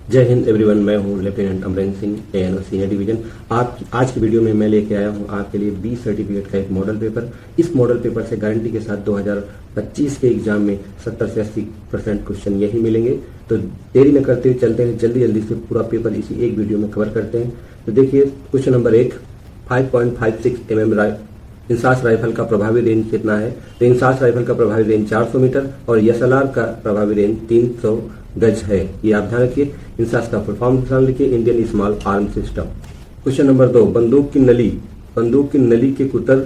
जय हिंद एवरीवन। मैं हूं lieutenant Amrendra Singh, ANO senior division. आज की वीडियो में मैं लेके आया हूं आपके लिए बी सर्टिफिकेट का एक मॉडल पेपर। इस मॉडल पेपर से गारंटी के साथ 2025 के एग्जाम में 70 से 80% क्वेश्चन यही मिलेंगे। तो देरी न करते हुए चलते हैं, जल्दी से पूरा पेपर इसी एक वीडियो में कवर करते हैं। तो देखिए, question number 1, 5.56 mm INSAS rifle का प्रभावी रेंज कितना है? तो इंसास राइफल का प्रभावी रेंज 400 मीटर और SLR का प्रभावी रेंज 300 गज है। ये आप ध्यान रखिए। इंसास का फुल फॉर्म ध्यान लिखिए, Indian small arm system. Question number 2, बंदूक की नली के कुतर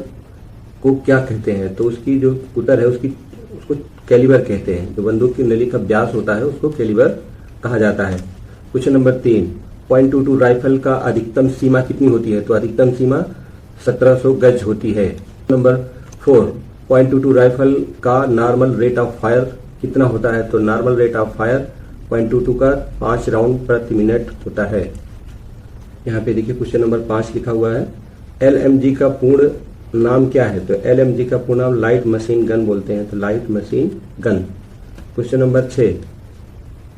को क्या कहते हैं? तो उसकी जो कुतर है उसको कैलिबर कहते हैं। जो बंदूक की नली का व्यास होता है उसको कैलिबर कहा जाता है। क्वेश्चन नंबर 3, .22 राइफल का अधिकतम सीमा कितनी होती है? तो अधिकतम सीमा 1700 गज होती है। नंबर 4, .22 राइफल का नॉर्मल रेट ऑफ फायर कितना होता है? तो नॉर्मल रेट ऑफ फायर .22 का 5 राउंड प्रति मिनट होता है। यहाँ पे देखिए क्वेश्चन नंबर 5 लिखा हुआ है, LMG का पूर्ण नाम क्या है? तो LMG का पूर्ण नाम लाइट मशीन गन बोलते हैं। तो light machine gun. Question number 6,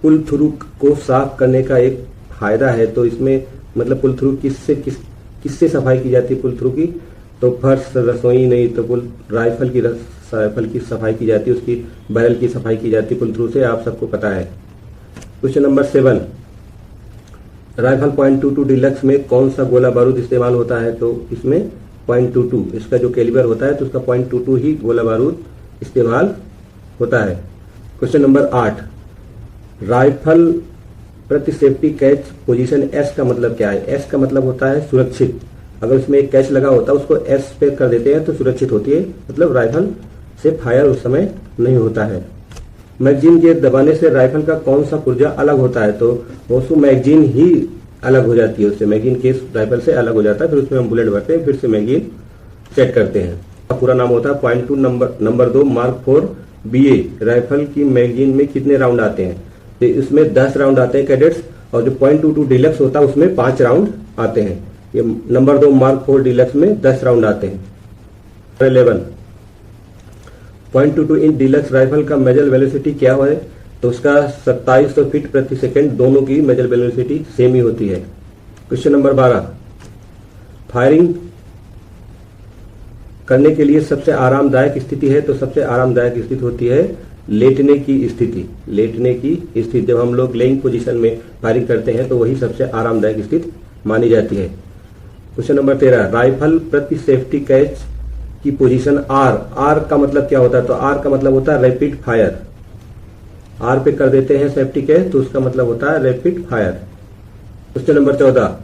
pull through को साफ करने का एक फायदा है। तो इसमें मतलब पुल थ्रू किससे सफाई की जाती है? पुल थ्रू की तो फर्श, रसोई नहीं, तो पुल राइफल की सफाई की जाती है, उसकी बैरल की सफाई की जाती है पुल थ्रू से, आप सबको पता है। क्वेश्चन नंबर 7, राइफल .22 डिलक्स में कौन सा गोला बारूद इस्तेमाल होता है? तो इसमें .22 इसका जो कैलिबर होता है तो उसका .22 ही गोला बारूद इस्तेमाल होता है। क्वेश्चन नंबर 8, राइफल प्रति सेफ्टी कैच पोजीशन S का मतलब क्या है? S का मतलब होता है सुरक्षित। अगर उसमें एक कैच लगा होता है उसको S पे कर देते हैं तो सुरक्षित होती है, मतलब राइफल से फायर उस समय नहीं होता है। मैगजीन के दबाने से राइफल का कौन सा पुर्जा अलग होता है? तो वो मैगजीन ही अलग हो जाती है, उससे मैगजीन केस राइफल से अलग हो जाता है। फिर उसमें हम बुलेट भरते हैं, फिर से मैगजीन सेट करते हैं। पूरा नाम होता है .2 नंबर 2 Mark 4 BA राइफल की मैगजीन में कितने राउंड आते हैं? तो इसमें 10 राउंड आते हैं कैडेट्स, और जो .22 डिलक्स होता है उसमें 5 राउंड आते हैं। ये नंबर 2 Mark 4 डिलक्स में 10 राउंड आते हैं। 11, .22 इंच डिलक्स राइफल का मेजर वेलोसिटी क्या है? तो उसका 2700 फीट प्रति सेकंड, दोनों की मेजर वेलोसिटी सेम ही होती है। क्वेश्चन नंबर 12, फायरिंग करने के लिए सबसे आरामदायक स्थिति है? तो सबसे आरामदायक स्थिति होती है लेटने की स्थिति। जब हम लोग लेइंग पोजीशन में फायरिंग करते हैं तो वही सबसे आरामदायक स्थिति मानी जाती है। क्वेश्चन नंबर 13, राइफल प्रति सेफ्टी कैच की पोजीशन R का मतलब क्या होता है? तो R का मतलब होता है रैपिड फायर। R पे कर देते हैं सेफ्टी कैच तो उसका मतलब होता है rapid fire. Question number 14,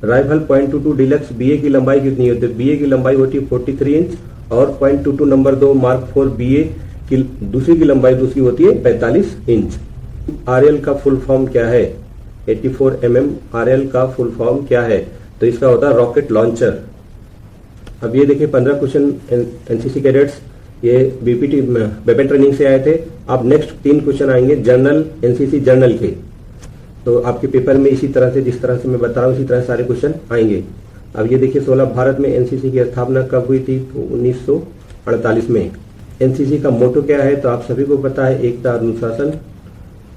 rifle .22 deluxe BA की लंबाई कितनी होती है? BA की लंबाई होती है 43 इंच और .22 नंबर 2 Mark 4 BA की दूसरी की लंबाई होती है 45 इंच। RL का फुल फॉर्म क्या है? 84 mm RL का फुल फॉर्म क्या है? तो इसका होता है रॉकेट लॉन्चर। अब ये देखिए 15 क्वेश्चन NCC कैडेट्स ये BPT वेपन ट्रेनिंग से आए थे। अब नेक्स्ट 3 क्वेश्चन आएंगे जनरल NCC जर्नल के। तो आपके पेपर में इसी तरह से, जिस तरह से मैं बता रहा हूँ इसी तरह सारे क्वेश्चन आएंगे। अब ये देखिए 16, भारत में NCC की स्थापना कब हुई थी? तो 1948 में। NCC का मोटो क्या है? तो आप सभी को पता है, एकता अनुशासन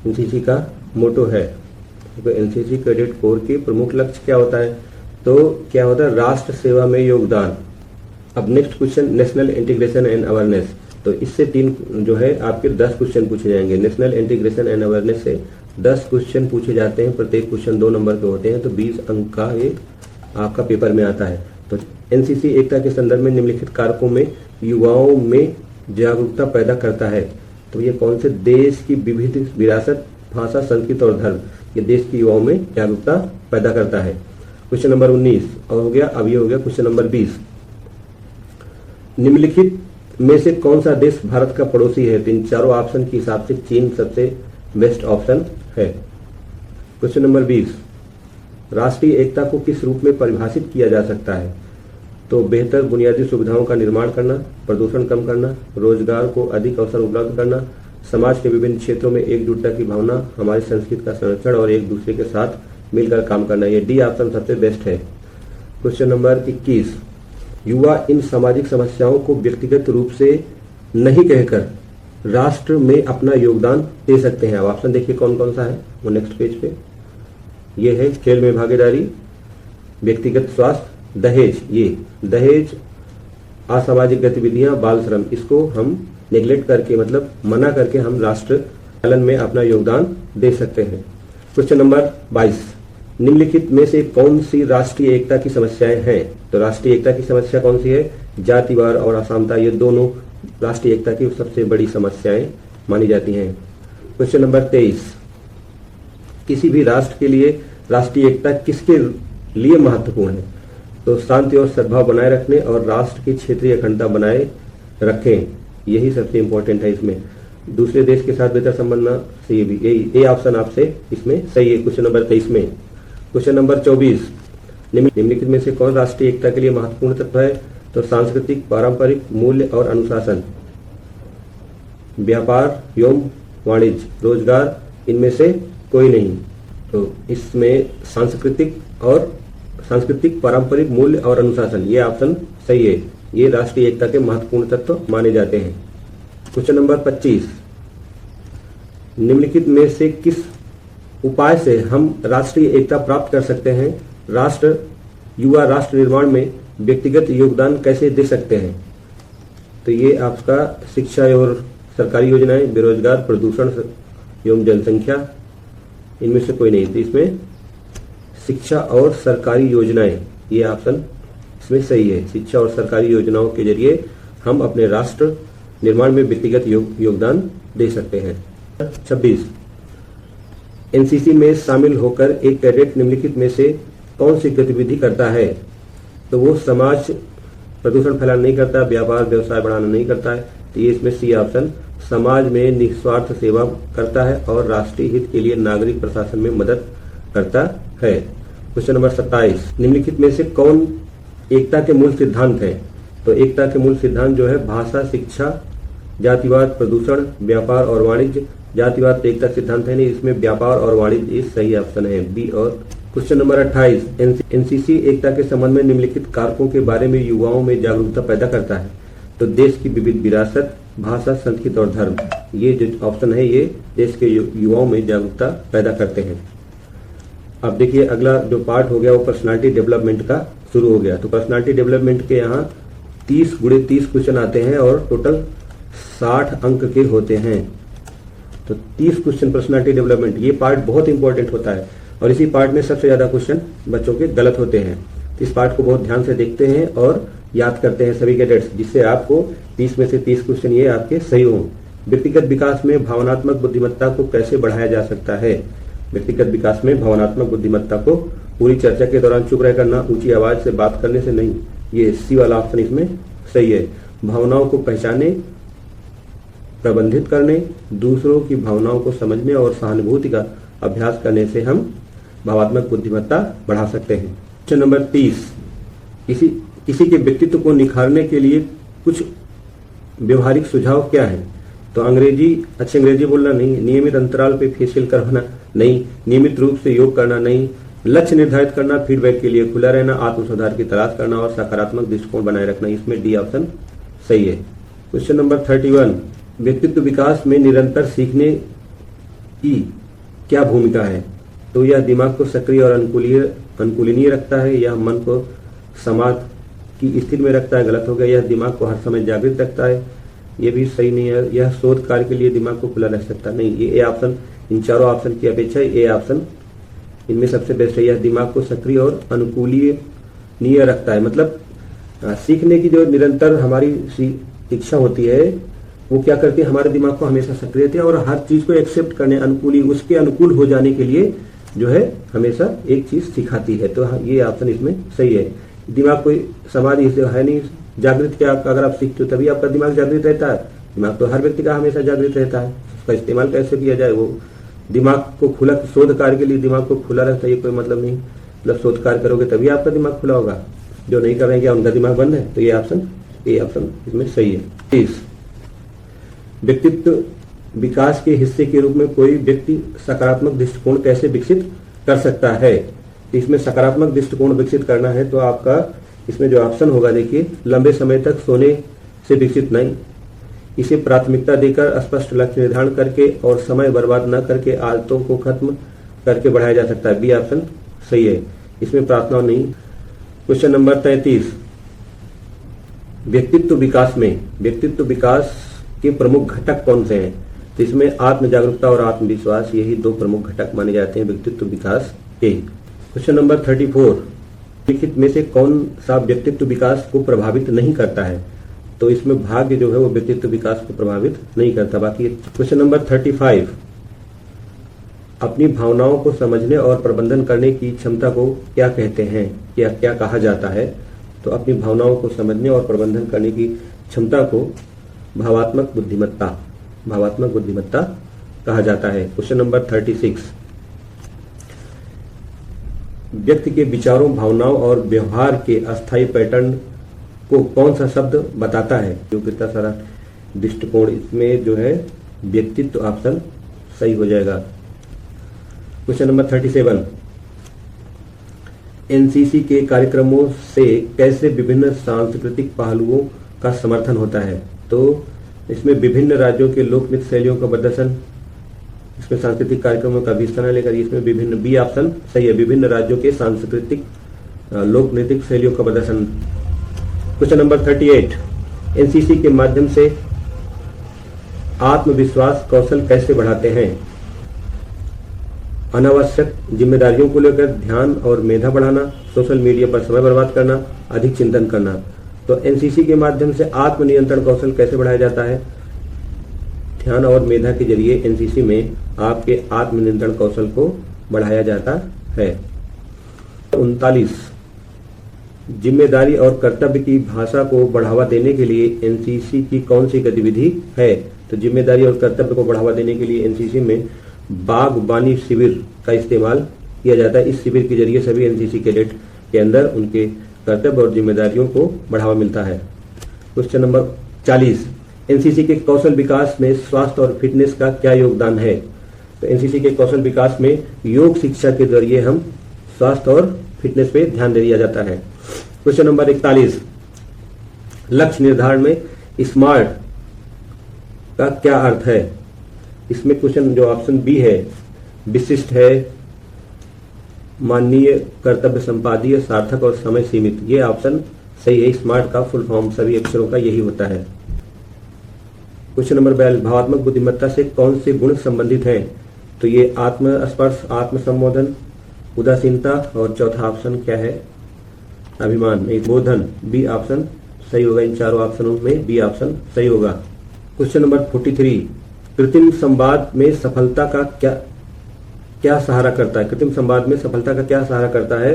NCC का मोटो है। तो NCC कैडेट कोर के प्रमुख लक्ष्य क्या होता है? तो क्या होता है? राष्ट्र सेवा में योगदान। अब next question national integration and awareness. तो इससे 3 जो है आपके 10 क्वेश्चन पूछे जाएंगे। नेशनल इंटीग्रेशन एंड अवेयरनेस से 10 क्वेश्चन पूछे जाते हैं, प्रत्येक क्वेश्चन 2 नंबर के होते हैं, तो 20 अंक का ये आपका पेपर में आता है। तो NCC एकता के संदर्भ में निम्नलिखित कारकों में युवाओं में जागरूकता पैदा करता है। तो ये कौन से? देश की विविध विरासत, भाषा, संस्कृति और धर्म, ये देश की युवाओं में जागरूकता पैदा करता है। क्वेश्चन नंबर 19 और हो गया। अब ये हो गया क्वेश्चन नंबर 20, निम्नलिखित में से कौन सा देश भारत का पड़ोसी है? तो इन चारों ऑप्शन के हिसाब से चीन सबसे बेस्ट ऑप्शन है। क्वेश्चन नंबर 20, राष्ट्रीय एकता को किस रूप में परिभाषित किया जा सकता है? तो बेहतर बुनियादी सुविधाओं का निर्माण करना, प्रदूषण कम करना, रोजगार को अधिक अवसर उपलब्ध करना, समाज के विभिन्न क्षेत्रों में एकजुटता की भावना, हमारी संस्कृति का संरक्षण और एक दूसरे के साथ मिलकर काम करना। ये डी ऑप्शन सबसे बेस्ट है। क्वेश्चन नंबर 21, युवा इन सामाजिक समस्याओं को व्यक्तिगत रूप से नहीं कहकर राष्ट्र में अपना योगदान दे सकते हैं। अब ऑप्शन देखिए कौन कौन सा है वो नेक्स्ट पेज पे। ये है खेल में भागीदारी, व्यक्तिगत स्वास्थ्य, दहेज, ये दहेज, असामाजिक गतिविधियां, बाल श्रम, इसको हम नेग्लेक्ट करके मतलब मना करके हम राष्ट्र पालन में अपना योगदान दे सकते हैं। क्वेश्चन नंबर 22, निम्नलिखित में से कौन सी राष्ट्रीय एकता की समस्याएं हैं? तो राष्ट्रीय एकता की समस्या कौन सी है? जातिवाद और असमानता, ये दोनों राष्ट्रीय एकता की सबसे बड़ी समस्याएं मानी जाती हैं। क्वेश्चन नंबर 23, किसी भी राष्ट्र के लिए राष्ट्रीय एकता किसके लिए महत्वपूर्ण है? तो शांति और सद्भाव बनाए रखने और राष्ट्र की क्षेत्रीय अखंडता बनाए रखें, यही सबसे इंपॉर्टेंट है इसमें। दूसरे देश के साथ बेहतर संबंध से ये ऑप्शन आपसे इसमें सही है क्वेश्चन नंबर 23 में। क्वेश्चन नंबर 24, निम्नलिखित में से कौन राष्ट्रीय एकता के लिए महत्वपूर्ण तत्व है? तो सांस्कृतिक, पारंपरिक मूल्य और अनुशासन, व्यापार एवं वाणिज्य, रोजगार, इनमें से कोई नहीं। तो इसमें सांस्कृतिक, पारंपरिक मूल्य और अनुशासन, ये ऑप्शन सही है। ये राष्ट्रीय एकता के महत्वपूर्ण तत्व माने जाते हैं। क्वेश्चन नंबर 25, निम्नलिखित में से किस उपाय से हम राष्ट्रीय एकता प्राप्त कर सकते हैं? युवा राष्ट्र निर्माण में व्यक्तिगत योगदान कैसे दे सकते हैं? तो ये आपका शिक्षा और सरकारी योजनाएं, बेरोजगार, प्रदूषण एवं जनसंख्या, इनमें से कोई नहीं। तो इसमें शिक्षा और सरकारी योजनाएं, ये ऑप्शन इसमें सही है। शिक्षा और सरकारी योजनाओं के जरिए हम अपने राष्ट्र निर्माण में व्यक्तिगत योगदान दे सकते हैं। 26, एनसीसी में शामिल होकर एक कैडेट निम्नलिखित में से कौन सी गतिविधि करता है? तो वो समाज प्रदूषण फैलाना नहीं करता, व्यापार व्यवसाय बढ़ाना नहीं करता है। तो ये इसमें सी ऑप्शन, समाज में निस्वार्थ सेवा करता है और राष्ट्रीय हित के लिए नागरिक प्रशासन में मदद करता है। क्वेश्चन नंबर 27, निम्नलिखित में से कौन एकता के मूल सिद्धांत है? तो एकता के मूल सिद्धांत जो है भाषा, शिक्षा, जातिवाद, प्रदूषण, व्यापार और वाणिज्य। जातिवाद तो एकता सिद्धांत है नहीं, इसमें व्यापार और वाणिज्य सही ऑप्शन है, बी। और क्वेश्चन नंबर 28, एनसीसी एकता के संबंध में निम्नलिखित कारकों के बारे में युवाओं में जागरूकता पैदा करता है? तो देश की विविध विरासत, भाषा, संस्कृति और धर्म, ये जो ऑप्शन है ये देश के युवाओं में जागरूकता पैदा करते हैं। अब देखिए अगला जो पार्ट हो गया वो पर्सनालिटी डेवलपमेंट का शुरू हो गया। तो पर्सनालिटी डेवलपमेंट के यहाँ 30 × 30 क्वेश्चन आते हैं और टोटल 60 अंक के होते हैं। तो 30 क्वेश्चन पर्सनालिटी डेवलपमेंट, ये पार्ट बहुत इंपॉर्टेंट होता है और इसी पार्ट में सबसे ज्यादा क्वेश्चन बच्चों के गलत होते हैं। इस पार्ट को बहुत ध्यान से देखते हैं और याद करते हैं सभी कैडेट्स, जिससे आपको 30 में से 30 क्वेश्चन ये आपके सही हों। व्यक्तिगत विकास में भावनात्मक बुद्धिमत्ता को कैसे बढ़ाया जा सकता है? व्यक्तिगत विकास में भावनात्मक बुद्धिमत्ता को पूरी चर्चा के दौरान चुप रह करना, ऊंची आवाज से बात करने से नहीं, ये सी वाला ऑप्शन इसमें सही है। भावनाओं को पहचाने, प्रबंधित करने, दूसरों की भावनाओं को समझने और सहानुभूति का अभ्यास करने से हम भावात्मक बुद्धिमत्ता बढ़ा सकते हैं। क्वेश्चन नंबर 30, किसी के व्यक्तित्व को निखारने के लिए कुछ व्यवहारिक सुझाव क्या है? तो अच्छी अंग्रेजी बोलना नहीं, नियमित अंतराल पे फेशियल करवाना नहीं, नियमित रूप से योग करना नहीं, लक्ष्य निर्धारित करना, फीडबैक के लिए खुला रहना, आत्म सुधार की तलाश करना और सकारात्मक दृष्टिकोण बनाए रखना, इसमें डी ऑप्शन सही है। क्वेश्चन नंबर 31, व्यक्तित्व विकास में निरंतर सीखने की क्या भूमिका है? तो यह दिमाग को सक्रिय और अनुकूलनीय रखता है, यह मन को समाज की स्थिति में रखता है, गलत हो गया। यह दिमाग को हर समय जागृत रखता है, ये भी सही नहीं है। यह शोध कार्य के लिए दिमाग को खुला रख सकता नहीं, ये ए ऑप्शन इन चारों ऑप्शन की अपेक्षा ए ऑप्शन इनमें सबसे बेस्ट है। यह दिमाग को सक्रिय और अनुकूलनीय रखता है, मतलब सीखने की जो निरंतर हमारी इच्छा होती है वो क्या करती है, हमारे दिमाग को हमेशा सक्रिय रहती है और हर चीज को एक्सेप्ट करने, उसके अनुकूल हो जाने के लिए जो है हमेशा एक चीज सिखाती है। तो ये ऑप्शन इसमें सही है। दिमाग कोई समाधि है नहीं जागृत, क्या अगर आप सीखते हो तभी आपका दिमाग जागृत रहता है। दिमाग तो हर व्यक्ति का हमेशा जागृत रहता है, उसका इस्तेमाल कैसे किया जाए, वो दिमाग को खुला, शोध कार्य के लिए दिमाग को खुला रखता है, ये कोई मतलब नहीं। मतलब शोध कार्य करोगे तभी आपका दिमाग खुला होगा, जो नहीं कर रहे हैं क्या उनका दिमाग बंद है? तो ये ऑप्शन इसमें सही है। 30, व्यक्तित्व विकास के हिस्से के रूप में कोई व्यक्ति सकारात्मक दृष्टिकोण कैसे विकसित कर सकता है? इसमें सकारात्मक दृष्टिकोण विकसित करना है तो आपका इसमें जो ऑप्शन होगा देखिए, लंबे समय तक सोने से विकसित नहीं, इसे प्राथमिकता देकर स्पष्ट लक्ष्य निर्धारण करके और समय बर्बाद न करके आदतों को खत्म करके बढ़ाया जा सकता है। बी ऑप्शन सही है, इसमें प्रार्थना नहीं। क्वेश्चन नंबर 33, व्यक्तित्व विकास के प्रमुख घटक कौन से हैं? तो इसमें आत्म जागरूकता और आत्मविश्वास, यही दो प्रमुख घटक माने जाते हैं व्यक्तित्व विकास के। क्वेश्चन नंबर 34, लिखित में से कौन सा व्यक्तित्व विकास को प्रभावित नहीं करता है? तो इसमें भाग्य जो है वो व्यक्तित्व विकास को प्रभावित नहीं करता। बाकी क्वेश्चन नंबर 35, अपनी भावनाओं को समझने और प्रबंधन करने की क्षमता को क्या कहते हैं या क्या कहा जाता है? तो अपनी भावनाओं को समझने और प्रबंधन करने की क्षमता को भावात्मक बुद्धिमत्ता कहा जाता है। क्वेश्चन नंबर 36, व्यक्ति के विचारों, भावनाओं और व्यवहार के अस्थायी पैटर्न को कौन सा शब्द बताता है? जो कितना सारा दृष्टिकोण, इसमें जो है व्यक्तित्व ऑप्शन सही हो जाएगा। क्वेश्चन नंबर 37, एनसीसी के कार्यक्रमों से कैसे विभिन्न सांस्कृतिक पहलुओं का समर्थन होता है? तो इसमें विभिन्न राज्यों के लोक नृत्य शैलियों का प्रदर्शन, इसमें सांस्कृतिक कार्यक्रमों का भी हिस्सा लेकर इसमें विभिन्न, बी ऑप्शन सही है, विभिन्न राज्यों के सांस्कृतिक लोक नृत्य शैलियों का प्रदर्शन। क्वेश्चन नंबर 38, एनसीसी के माध्यम से आत्मविश्वास कौशल कैसे बढ़ाते हैं? अनावश्यक जिम्मेदारियों को लेकर ध्यान और मेधा बढ़ाना, सोशल मीडिया पर समय बर्बाद करना, अधिक चिंतन करना। तो एनसीसी के माध्यम से आत्मनियंत्रण कौशल कैसे बढ़ाया जाता है? ध्यान और मेधा के जरिए एनसीसी में आपके आत्मनियंत्रण कौशल को बढ़ाया जाता है। 39, जिम्मेदारी और कर्तव्य की भाषा को बढ़ावा देने के लिए एनसीसी की कौन सी गतिविधि है? तो जिम्मेदारी और कर्तव्य को बढ़ावा देने के लिए एनसीसी में बागबानी शिविर का इस्तेमाल किया जाता है। इस शिविर के जरिए सभी एनसीसी कैडेट के अंदर उनके कर्तव्य और जिम्मेदारियों को बढ़ावा मिलता है। क्वेश्चन नंबर 40, एनसीसी के कौशल विकास में स्वास्थ्य और फिटनेस का क्या योगदान है? तो एनसीसी के कौशल विकास में योग शिक्षा के जरिए हम स्वास्थ्य और फिटनेस पे ध्यान दे दिया जाता है। क्वेश्चन नंबर 41, लक्ष्य निर्धारण में स्मार्ट का क्या अर्थ है? इसमें क्वेश्चन जो ऑप्शन बी है, विशिष्ट है, माननीय, कर्तव्य संपादीय, सार्थक और समय सीमित, ये ऑप्शन सही है। स्मार्ट का फुल फॉर्म सभी अक्षरों का यही होता है। क्वेश्चन नंबर 42, भावात्मक बुद्धिमत्ता से कौन से गुण संबंधित हैं? तो ये आत्मस्पर्श, आत्मसंबोधन, उदासीनता और चौथा ऑप्शन क्या है? अभिमान, नहीं बोधन। बी ऑप्शन सही होगा। इन चारों ऑप्शनों में बी ऑप्शन सही होगा। क्वेश्चन नंबर 43, कृत्रिम संवाद में सफलता का क्या सहारा करता है? कृत्रिम संवाद में सफलता का क्या सहारा करता है?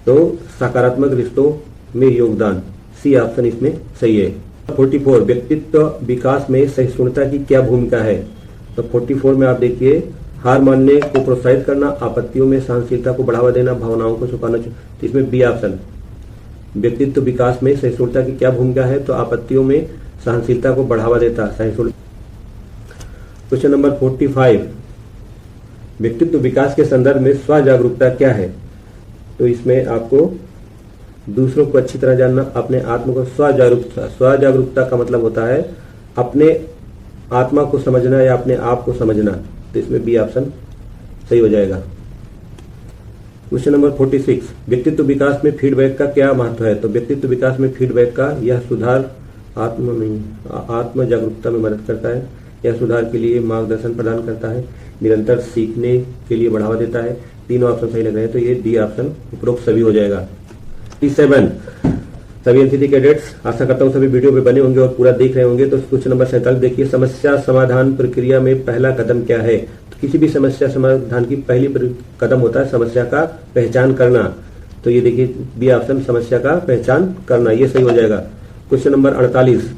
तो सकारात्मक रिश्तों में योगदान, सी ऑप्शन इसमें सही है। 44, व्यक्तित्व विकास में सहिष्णुता की क्या भूमिका है? तो 44 में आप देखिए, हार मानने को प्रोत्साहित करना, आपत्तियों में सहनशीलता को बढ़ावा देना, भावनाओं को छुपाना। तो इसमें बी ऑप्शन, व्यक्तित्व विकास में सहिष्णुता की क्या भूमिका है? तो आपत्तियों में सहनशीलता को बढ़ावा देता सहिष्णुता। क्वेश्चन नंबर 45, व्यक्तित्व विकास के संदर्भ में स्व जागरूकता क्या है? तो इसमें आपको दूसरों को अच्छी तरह जानना, अपने आत्मा को स्व जागरूकता का मतलब होता है अपने आत्मा को समझना या अपने आप को समझना। तो इसमें बी ऑप्शन सही हो जाएगा। क्वेश्चन नंबर 46, व्यक्तित्व विकास में फीडबैक का क्या महत्व है? तो व्यक्तित्व विकास में फीडबैक का यह सुधार आत्म जागरूकता में मदद करता है, यह सुधार के लिए मार्गदर्शन प्रदान करता है, निरंतर सीखने के लिए बढ़ावा देता है। तीनों ऑप्शन सही लग रहे हैं, तो ये डी ऑप्शन उपरोक्त सभी हो जाएगा। 37, सभी एनसीसी कैडेट्स आशा करता हूँ सभी वीडियो पे बने होंगे और पूरा देख रहे होंगे। तो क्वेश्चन नंबर 47 देखिए, समस्या समाधान प्रक्रिया में पहला कदम क्या है? तो किसी भी समस्या समाधान की पहली कदम होता है समस्या का पहचान करना। तो ये देखिए बी ऑप्शन, समस्या का पहचान करना, ये सही हो जाएगा। क्वेश्चन नंबर 48,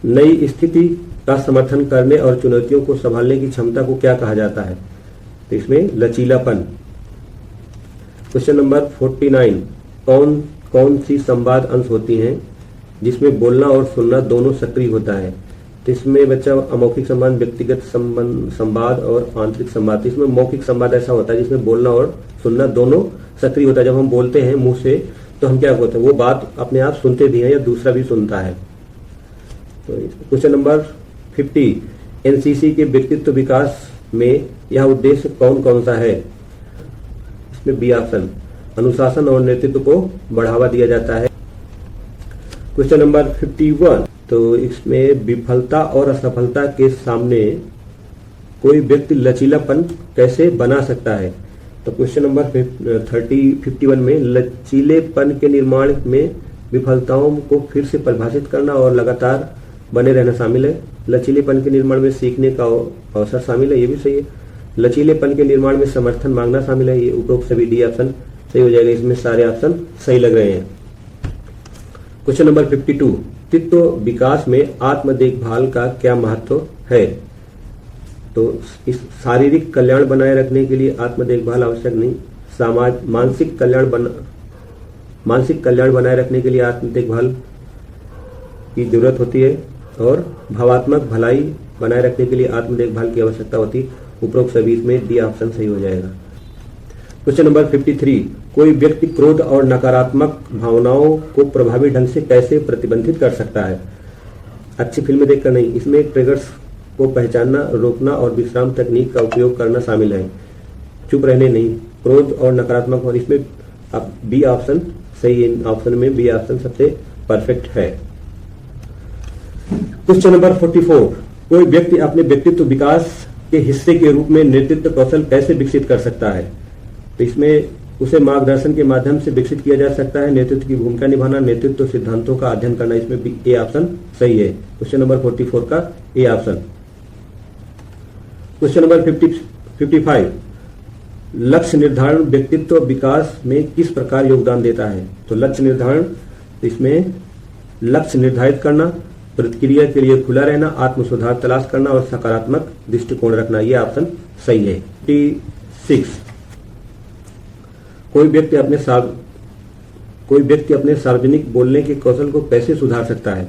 नई स्थिति का समर्थन करने और चुनौतियों को संभालने की क्षमता को क्या कहा जाता है? तो इसमें लचीलापन। क्वेश्चन नंबर 49, कौन सी संवाद अंश होती हैं जिसमें बोलना और सुनना दोनों सक्रिय होता है? तो इसमें बच्चा अमौखिक संवाद, व्यक्तिगत संवाद और आंतरिक संवाद। इसमें मौखिक संवाद ऐसा होता है जिसमें बोलना और सुनना दोनों सक्रिय होता है। जब हम बोलते हैं मुंह से तो हम क्या होते हैं, वो बात अपने आप सुनते भी हैं या दूसरा भी सुनता है। तो क्वेश्चन नंबर 50, एनसीसी के व्यक्तित्व विकास में यह उद्देश्य कौन कौन सा है? इसमें बी ऑप्शन, अनुशासन और नेतृत्व को बढ़ावा दिया जाता है। क्वेश्चन नंबर 51, तो इसमें विफलता और असफलता के सामने कोई व्यक्ति लचीलापन कैसे बना सकता है? तो क्वेश्चन नंबर 51 में लचीलेपन के निर्माण में विफलताओं को फिर से परिभाषित करना और लगातार बने रहना शामिल है। लचीलेपन के निर्माण में सीखने का अवसर शामिल है, ये भी सही है। लचीलेपन के निर्माण में समर्थन मांगना शामिल है, ये उपरोक्त सभी डी ऑप्शन सही हो जाएगा। इसमें सारे ऑप्शन सही लग रहे हैं। क्वेश्चन नंबर 52, व्यक्तित्व विकास में आत्म देखभाल का क्या महत्व है? तो इस शारीरिक कल्याण बनाए रखने के लिए आत्म देखभाल आवश्यक नहीं, मानसिक कल्याण बनाए रखने के लिए आत्म देखभाल की जरूरत होती है और भावात्मक भलाई बनाए रखने के लिए आत्म देखभाल की आवश्यकता होती है। उपरोक्त सभी में डी ऑप्शन सही हो जाएगा। क्वेश्चन नंबर 53, कोई व्यक्ति क्रोध और नकारात्मक भावनाओं को प्रभावी ढंग से कैसे प्रतिबंधित कर सकता है? अच्छी फिल्में देखकर नहीं, इसमें ट्रिगर्स को पहचानना, रोकना और विश्राम तकनीक का उपयोग करना शामिल है। चुप रहने नहीं, क्रोध और नकारात्मक, और इसमें अब बी ऑप्शन सही है। ऑप्शन में बी ऑप्शन सबसे परफेक्ट है। क्वेश्चन नंबर 44, कोई व्यक्ति अपने व्यक्तित्व विकास के हिस्से के रूप में नेतृत्व कौशल कैसे विकसित कर सकता है? तो इसमें उसे मार्गदर्शन के माध्यम से विकसित किया जा सकता है। नेतृत्व की भूमिका निभाना, नेतृत्व सिद्धांतों का अध्ययन करना, इसमें भी ए ऑप्शन सही है। क्वेश्चन नंबर 44 का ए ऑप्शन। क्वेश्चन नंबर 55, लक्ष्य निर्धारण व्यक्तित्व विकास में किस प्रकार योगदान देता है? तो लक्ष्य निर्धारण, इसमें लक्ष्य निर्धारित करना, प्रतिक्रिया के लिए खुला रहना, आत्म सुधार तलाश करना और सकारात्मक दृष्टिकोण रखना, यह ऑप्शन सही है। 56, कोई व्यक्ति अपने सार्वजनिक बोलने के कौशल को कैसे सुधार सकता है?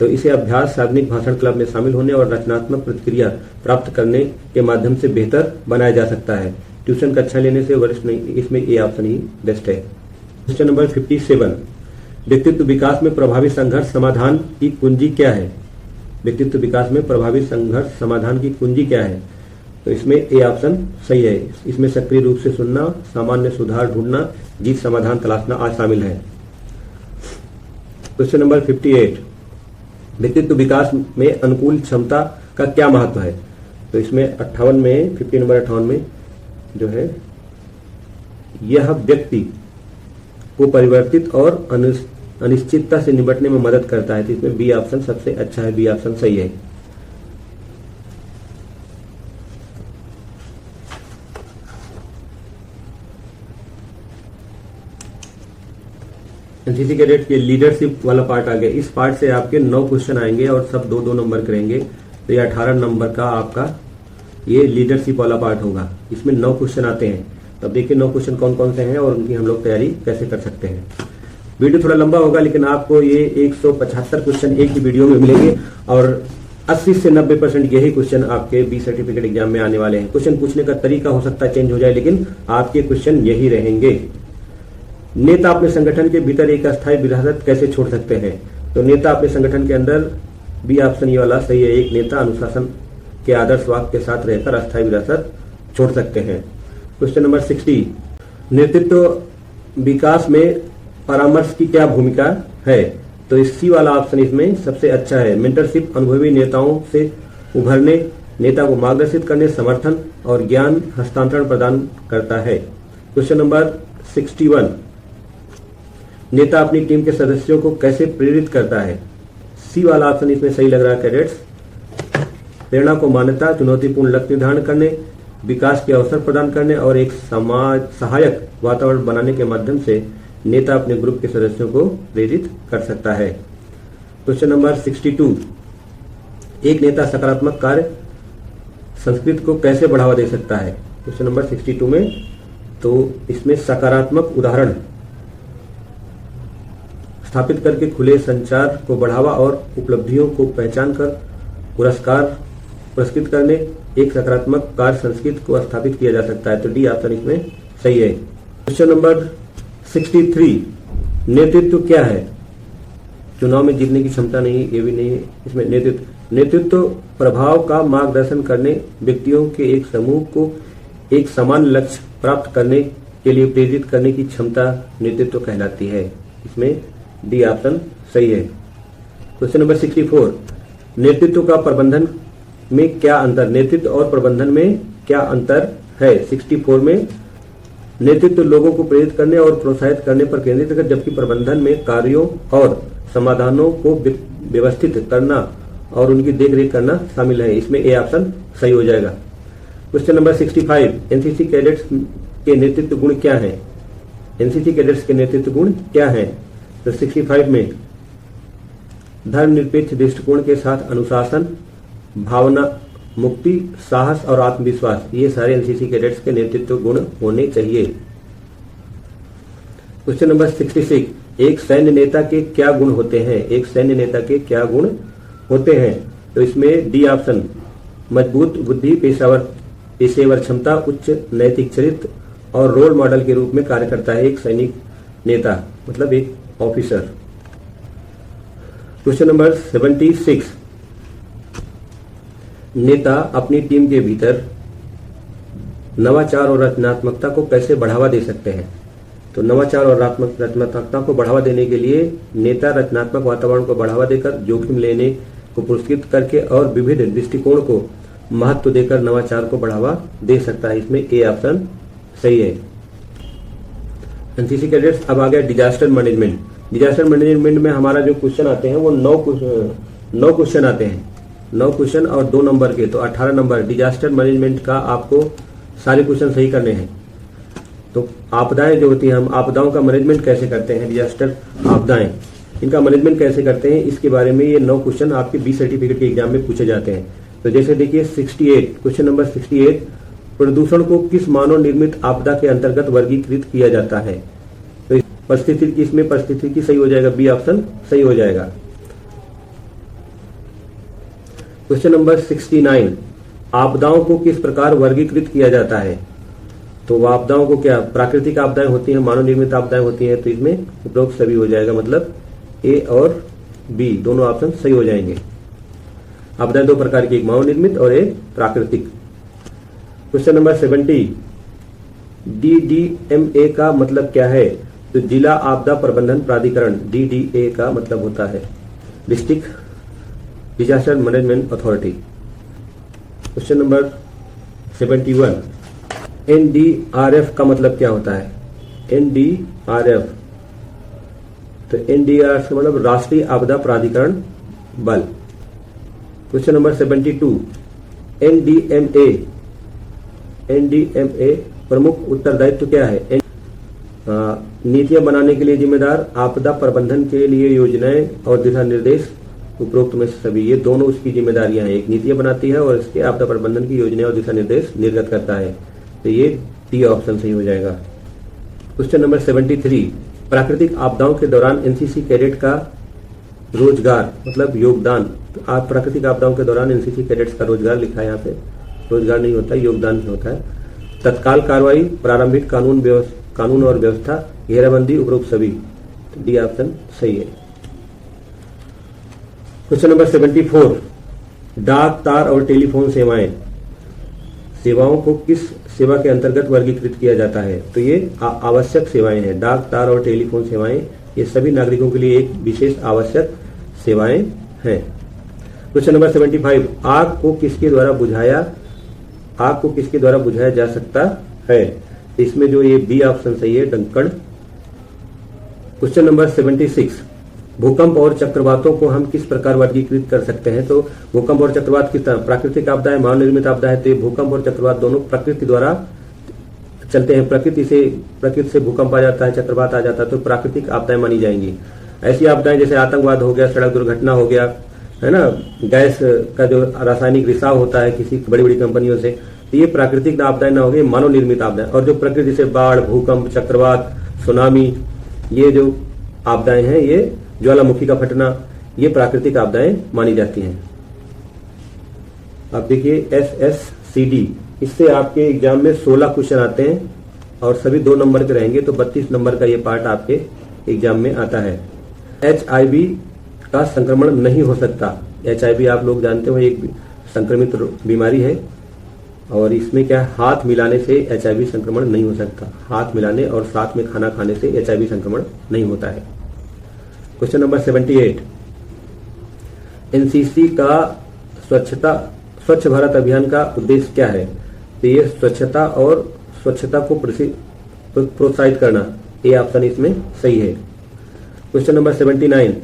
तो इसे अभ्यास, सार्वजनिक भाषण क्लब में शामिल होने और रचनात्मक प्रतिक्रिया प्राप्त करने के माध्यम से बेहतर बनाया जा सकता है। ट्यूशन कक्षा लेने से वरिष्ठ नहीं, इसमें ए ऑप्शन ही बेस्ट है। क्वेश्चन नंबर 57, व्यक्तित्व विकास में प्रभावी संघर्ष समाधान की कुंजी क्या है? व्यक्तित्व विकास में प्रभावी संघर्ष समाधान की कुंजी क्या है? तो इसमें ए ऑप्शन सही है। इसमें सक्रिय रूप से सुनना, सामान्य सुधार ढूंढना, जीत समाधान तलाशना आज शामिल है। क्वेश्चन नंबर 58, व्यक्तित्व विकास में अनुकूल क्षमता का क्या महत्व है? तो इसमें 58 में 50 नंबर 58 में जो है, यह व्यक्ति को परिवर्तित और अनिश्चितता से निपटने में मदद करता है। तो इसमें बी ऑप्शन सबसे अच्छा है, बी ऑप्शन सही है। एनसीसी कैडेट के लीडरशिप वाला पार्ट आ गया। इस पार्ट से आपके 9 क्वेश्चन आएंगे और सब 2-2 नंबर करेंगे। तो ये 18 नंबर का आपका ये लीडरशिप वाला पार्ट होगा। इसमें 9 क्वेश्चन आते हैं। तब देखिए 9 क्वेश्चन कौन कौन से हैं और उनकी हम लोग तैयारी कैसे कर सकते हैं। वीडियो थोड़ा लंबा होगा, लेकिन आपको ये 175 क्वेश्चन एक ही वीडियो में मिलेंगे और 80 से 90% यही क्वेश्चन आपके बी सर्टिफिकेट एग्जाम में आने वाले हैं। क्वेश्चन पूछने का तरीका हो सकता है चेंज हो जाए, लेकिन आपके क्वेश्चन यही रहेंगे। नेता अपने संगठन के भीतर एक अस्थायी विरासत कैसे छोड़ सकते हैं? तो नेता अपने संगठन के अंदर, बी ऑप्शन ये वाला सही है, एक नेता अनुशासन के आदर्श वाक्य के साथ रहकर अस्थायी विरासत छोड़ सकते हैं। क्वेश्चन नंबर 60, नेतृत्व विकास में परामर्श की क्या भूमिका है? तो इस सी वाला ऑप्शन इसमें सबसे अच्छा है। मेंटरशिप अनुभवी नेताओं से उभरने, नेता को मार्गदर्शित करने, समर्थन और ज्ञान हस्तांतरण प्रदान करता है। क्वेश्चन नंबर 61, नेता अपनी टीम के सदस्यों को कैसे प्रेरित करता है? सी वाला ऑप्शन इसमें सही लग रहा है कैडेट्स। प्रेरणा को मान्यता, चुनौतीपूर्ण लक्ष्य निर्धारण करने, विकास के अवसर प्रदान करने और एक समाज सहायक वातावरण बनाने के माध्यम से नेता अपने ग्रुप के सदस्यों को प्रेरित कर सकता है। क्वेश्चन नंबर 62, एक नेता सकारात्मक कार्य संस्कृति को कैसे बढ़ावा दे सकता है? क्वेश्चन नंबर 62 में तो इसमें सकारात्मक उदाहरण स्थापित करके खुले संचार को बढ़ावा और उपलब्धियों को पहचान कर पुरस्कृत करने एक सकारात्मक कार्य संस्कृति को स्थापित किया जा सकता है। तो डी ऑप्शन इसमें सही है। क्वेश्चन नंबर 63, नेतृत्व क्या है? चुनाव में जीतने की क्षमता नहीं, ये भी नहीं है। इसमें नेतृत्व प्रभाव का मार्गदर्शन करने, व्यक्तियों के एक समूह को एक समान लक्ष्य प्राप्त करने के लिए प्रेरित करने की क्षमता नेतृत्व कहलाती है। इसमें डी ऑप्शन सही है। क्वेश्चन नंबर 64, नेतृत्व का प्रबंधन में क्या अंतर, नेतृत्व और प्रबंधन में क्या अंतर है। 64 में नेतृत्व लोगों को प्रेरित करने और प्रोत्साहित करने पर केंद्रित है, जबकि प्रबंधन में कार्यों और समाधानों को व्यवस्थित करना और उनकी देखरेख करना शामिल है। इसमें ए ऑप्शन सही हो जाएगा। क्वेश्चन नंबर 65, एनसीसी कैडेट्स के नेतृत्व गुण क्या हैं। एनसीसी कैडेट्स के नेतृत्व गुण क्या हैं। तो 65 में धर्मनिरपेक्ष दृष्टिकोण के साथ अनुशासन, भावना मुक्ति, साहस और आत्मविश्वास, ये सारे एनसीसी कैडेट्स के नेतृत्व गुण होने चाहिए। क्वेश्चन नंबर 66, एक सैन्य नेता के क्या गुण होते हैं। एक सैन्य नेता के क्या गुण होते हैं। तो इसमें डी ऑप्शन, मजबूत बुद्धि, पेशेवर क्षमता, उच्च नैतिक चरित्र और रोल मॉडल के रूप में कार्य करता है एक सैनिक नेता, मतलब एक ऑफिसर। क्वेश्चन नंबर 76, नेता अपनी टीम के भीतर नवाचार और रचनात्मकता को कैसे बढ़ावा दे सकते हैं। तो नवाचार और रचनात्मकता को बढ़ावा देने के लिए नेता रचनात्मक वातावरण को बढ़ावा देकर, जोखिम लेने को पुरस्कृत करके और विविध दृष्टिकोण को महत्व देकर नवाचार को बढ़ावा दे सकता है। इसमें ए ऑप्शन सही है। NCC cadets. अब आ गया डिजास्टर मैनेजमेंट। डिजास्टर मैनेजमेंट में हमारा जो क्वेश्चन आते हैं वो 9 क्वेश्चन आते हैं, 9 क्वेश्चन और 2 नंबर के, तो 18 नंबर। डिजास्टर मैनेजमेंट का आपको सारे क्वेश्चन सही करने हैं। तो आपदाएं जो होती हैं, हम आपदाओं का मैनेजमेंट कैसे करते हैं, डिजास्टर आपदाएं, इनका मैनेजमेंट कैसे करते हैं, इसके बारे में ये 9 क्वेश्चन आपके बी सर्टिफिकेट के एग्जाम में पूछे जाते हैं। तो जैसे देखिए 68, क्वेश्चन नंबर 68, प्रदूषण को किस मानव निर्मित आपदा के अंतर्गत वर्गीकृत किया जाता है। तो परिस्थिति, इसमें परिस्थिति सही हो जाएगा, बी ऑप्शन सही हो जाएगा। क्वेश्चन नंबर 69, आपदाओं को किस प्रकार वर्गीकृत किया जाता है। तो आपदाओं को क्या, प्राकृतिक आपदाएं होती हैं, मानव निर्मित आपदाएं होती हैं, तो इसमें उपरोक्त सभी हो जाएगा, मतलब ए और बी दोनों ऑप्शन सही हो जाएंगे। आपदाएं 2 प्रकार की, एक मानव निर्मित और एक प्राकृतिक। क्वेश्चन नंबर 70, DDMA का मतलब क्या है। तो जिला आपदा प्रबंधन प्राधिकरण, DDA का मतलब होता है district disaster management authority. Question number 71, NDRF का मतलब क्या होता है। NDRF, तो NDRF का मतलब राष्ट्रीय आपदा प्राधिकरण बल। क्वेश्चन नंबर 72, NDMA प्रमुख उत्तरदायित्व क्या है। नीतियां बनाने के लिए जिम्मेदार, आपदा प्रबंधन के लिए योजनाएं और दिशा निर्देश, उपरोक्त में सभी, ये दोनों उसकी जिम्मेदारियां हैं। एक नीतियां बनाती है और इसके आपदा प्रबंधन की योजनाएं और दिशा निर्देश निर्गत करता है। तो ये डी ऑप्शन सही हो जाएगा। क्वेश्चन नंबर 73, प्राकृतिक आपदाओं के दौरान एनसीसी कैडेट का रोजगार मतलब योगदान। तो आप प्राकृतिक आपदाओं के दौरान एनसीसी कैडेट्स का रोजगार लिखा है यहाँ पे, रोजगार नहीं होता है, योगदान होता है। तत्काल कार्रवाई, प्रारंभिक कानून और व्यवस्था, घेराबंदी, उपरोक्त सभी, तो डी ऑप्शन सही है। क्वेश्चन नंबर 74, डाक, तार और टेलीफोन सेवाओं को किस सेवा के अंतर्गत वर्गीकृत किया जाता है। तो ये आवश्यक सेवाएं हैं। डाक, तार और टेलीफोन सेवाएं ये सभी नागरिकों के लिए एक विशेष आवश्यक सेवाएं हैं। क्वेश्चन नंबर 75, आग को किसके द्वारा बुझाया जा सकता है। इसमें जो ये बी ऑप्शन सही है, ढक्कन। क्वेश्चन नंबर 76, भूकंप और चक्रवातों को हम किस प्रकार वर्गीकृत कर सकते हैं। तो भूकंप और चक्रवात किस तरह, प्राकृतिक आपदा है, मानव निर्मित आपदा है। तो भूकंप और चक्रवात दोनों प्रकृति द्वारा चलते हैं। प्रकृति से भूकंप आ जाता है, चक्रवात आ जाता है, तो प्राकृतिक आपदाएं मानी जाएंगी। ऐसी आपदाएं जैसे आतंकवाद हो गया, सड़क दुर्घटना हो गया, है ना, गैस का जो रासायनिक रिसाव होता है किसी बड़ी बड़ी कंपनियों से, तो ये प्राकृतिक आपदाएं ना हो गई, मानव निर्मित आपदाएं। और जो प्रकृति से बाढ़, भूकंप, चक्रवात, सुनामी, ये जो आपदाएं हैं, ये ज्वालामुखी का फटना, ये प्राकृतिक आपदाएं मानी जाती हैं। अब देखिए SSCD, इससे आपके एग्जाम में 16 क्वेश्चन आते हैं और सभी 2 नंबर के रहेंगे, तो 32 नंबर का ये पार्ट आपके एग्जाम में आता है। HIV का संक्रमण नहीं हो सकता। HIV आप लोग जानते हो एक संक्रमित बीमारी है और इसमें क्या है, हाथ मिलाने से HIV संक्रमण नहीं हो सकता। हाथ मिलाने और साथ में खाना खाने से HIV संक्रमण नहीं होता है। क्वेश्चन नंबर 78, NCC का स्वच्छ भारत अभियान का उद्देश्य क्या है? तो ये स्वच्छता और स्वच्छता को प्रोत्साहित करना, ये ऑप्शन इसमें सही है। क्वेश्चन नंबर 79,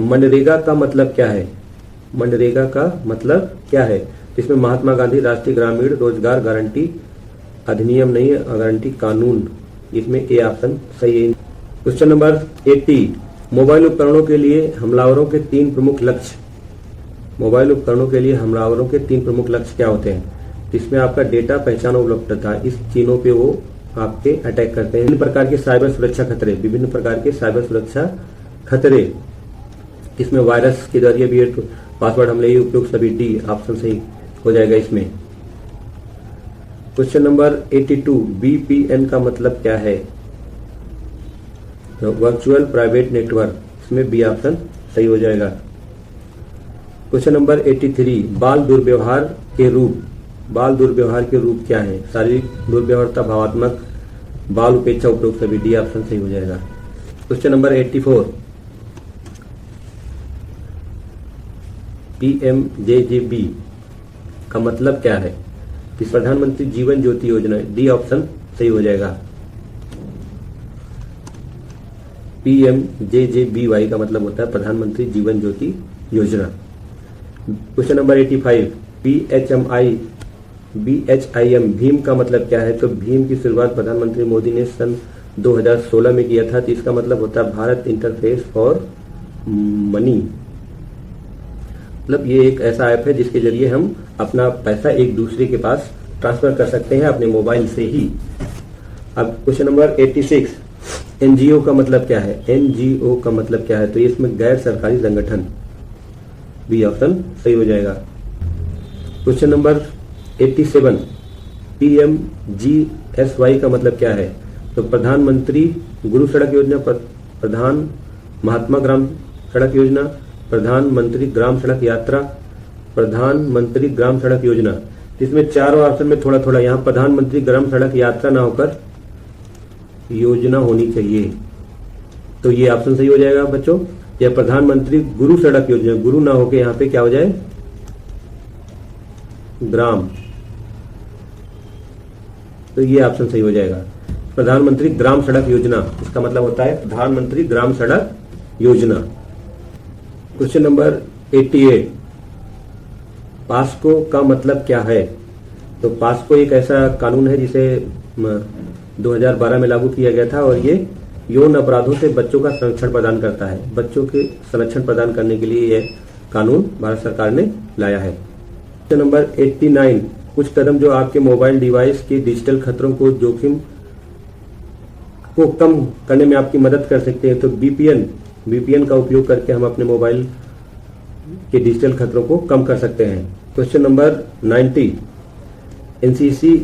मनरेगा का मतलब क्या है? मनरेगा का मतलब क्या है? इसमें महात्मा गांधी राष्ट्रीय ग्रामीण रोजगार गारंटी अधिनियम नहीं है, गारंटी कानून, इसमें ए ऑप्शन सही है। क्वेश्चन नंबर 80, मोबाइल उपकरणों के लिए हमलावरों के 3 प्रमुख लक्ष्य। मोबाइल उपकरणों के लिए हमलावरों के 3 प्रमुख लक्ष्य क्या होते हैं? इसमें आपका डेटा, पहचान और उपलब्धता, इस तीनों पे वो आपके अटैक करते हैं। विभिन्न प्रकार के साइबर सुरक्षा खतरे, विभिन्न प्रकार के साइबर सुरक्षा खतरे, इसमें वायरस के जरिए भी पासवर्ड हमले, ये उपयोग सभी, डी ऑप्शन सही हो जाएगा इसमें। क्वेश्चन नंबर 82, VPN का मतलब क्या है? वर्चुअल प्राइवेट नेटवर्क, इसमें बी ऑप्शन सही हो जाएगा। क्वेश्चन नंबर 83, बाल दुर्व्यवहार के रूप। बाल दुर्व्यवहार के रूप क्या है? शारीरिक दुर्व्यवहारता, भावात्मक, बाल उपेक्षा, उपयोग सभी, डी ऑप्शन सही हो जाएगा। क्वेश्चन नंबर 84, PMJJB का मतलब क्या है? प्रधानमंत्री जीवन ज्योति योजना, डी ऑप्शन सही हो जाएगा। PMJJBY का मतलब होता है प्रधानमंत्री जीवन ज्योति योजना। क्वेश्चन नंबर 85, BHIM भीम का मतलब क्या है? तो भीम की शुरुआत प्रधानमंत्री मोदी ने सन 2016 में किया था। तो इसका मतलब होता है भारत इंटरफेस फॉर मनी। मतलब ये एक ऐसा ऐप है जिसके जरिए हम अपना पैसा एक दूसरे के पास ट्रांसफर कर सकते हैं अपने मोबाइल से ही। अब क्वेश्चन नंबर 86, NGO का मतलब क्या है? NGO का मतलब क्या है? तो इसमें गैर सरकारी संगठन, बी ऑप्शन सही हो जाएगा। क्वेश्चन नंबर 87, PMGSY का मतलब क्या है? तो प्रधानमंत्री गुरु सड़क योजना, प्रधान महात्मा ग्राम सड़क योजना, प्रधानमंत्री ग्राम सड़क यात्रा, प्रधानमंत्री ग्राम सड़क योजना। इसमें चारों ऑप्शन में थोड़ा थोड़ा, यहाँ प्रधानमंत्री ग्राम सड़क यात्रा ना होकर योजना होनी चाहिए, तो ये ऑप्शन सही हो जाएगा बच्चों। या प्रधानमंत्री गुरु सड़क योजना, गुरु ना होकर यहाँ पे क्या हो जाए, ग्राम, तो ये ऑप्शन सही हो जाएगा। प्रधानमंत्री ग्राम सड़क योजना, इसका मतलब होता है प्रधानमंत्री ग्राम सड़क योजना। क्वेश्चन नंबर 88, पास्को का मतलब क्या है? तो पास्को एक ऐसा कानून है जिसे 2012 में लागू किया गया था और ये यौन अपराधों से बच्चों का संरक्षण प्रदान करता है। बच्चों के संरक्षण प्रदान करने के लिए यह कानून भारत सरकार ने लाया है। क्वेश्चन नंबर 89, कुछ कदम जो आपके मोबाइल डिवाइस के डिजिटल खतरों को जोखिम को कम करने में आपकी मदद कर सकते हैं। तो VPN का उपयोग करके हम अपने मोबाइल के डिजिटल खतरों को कम कर सकते हैं। क्वेश्चन नंबर 90, NCC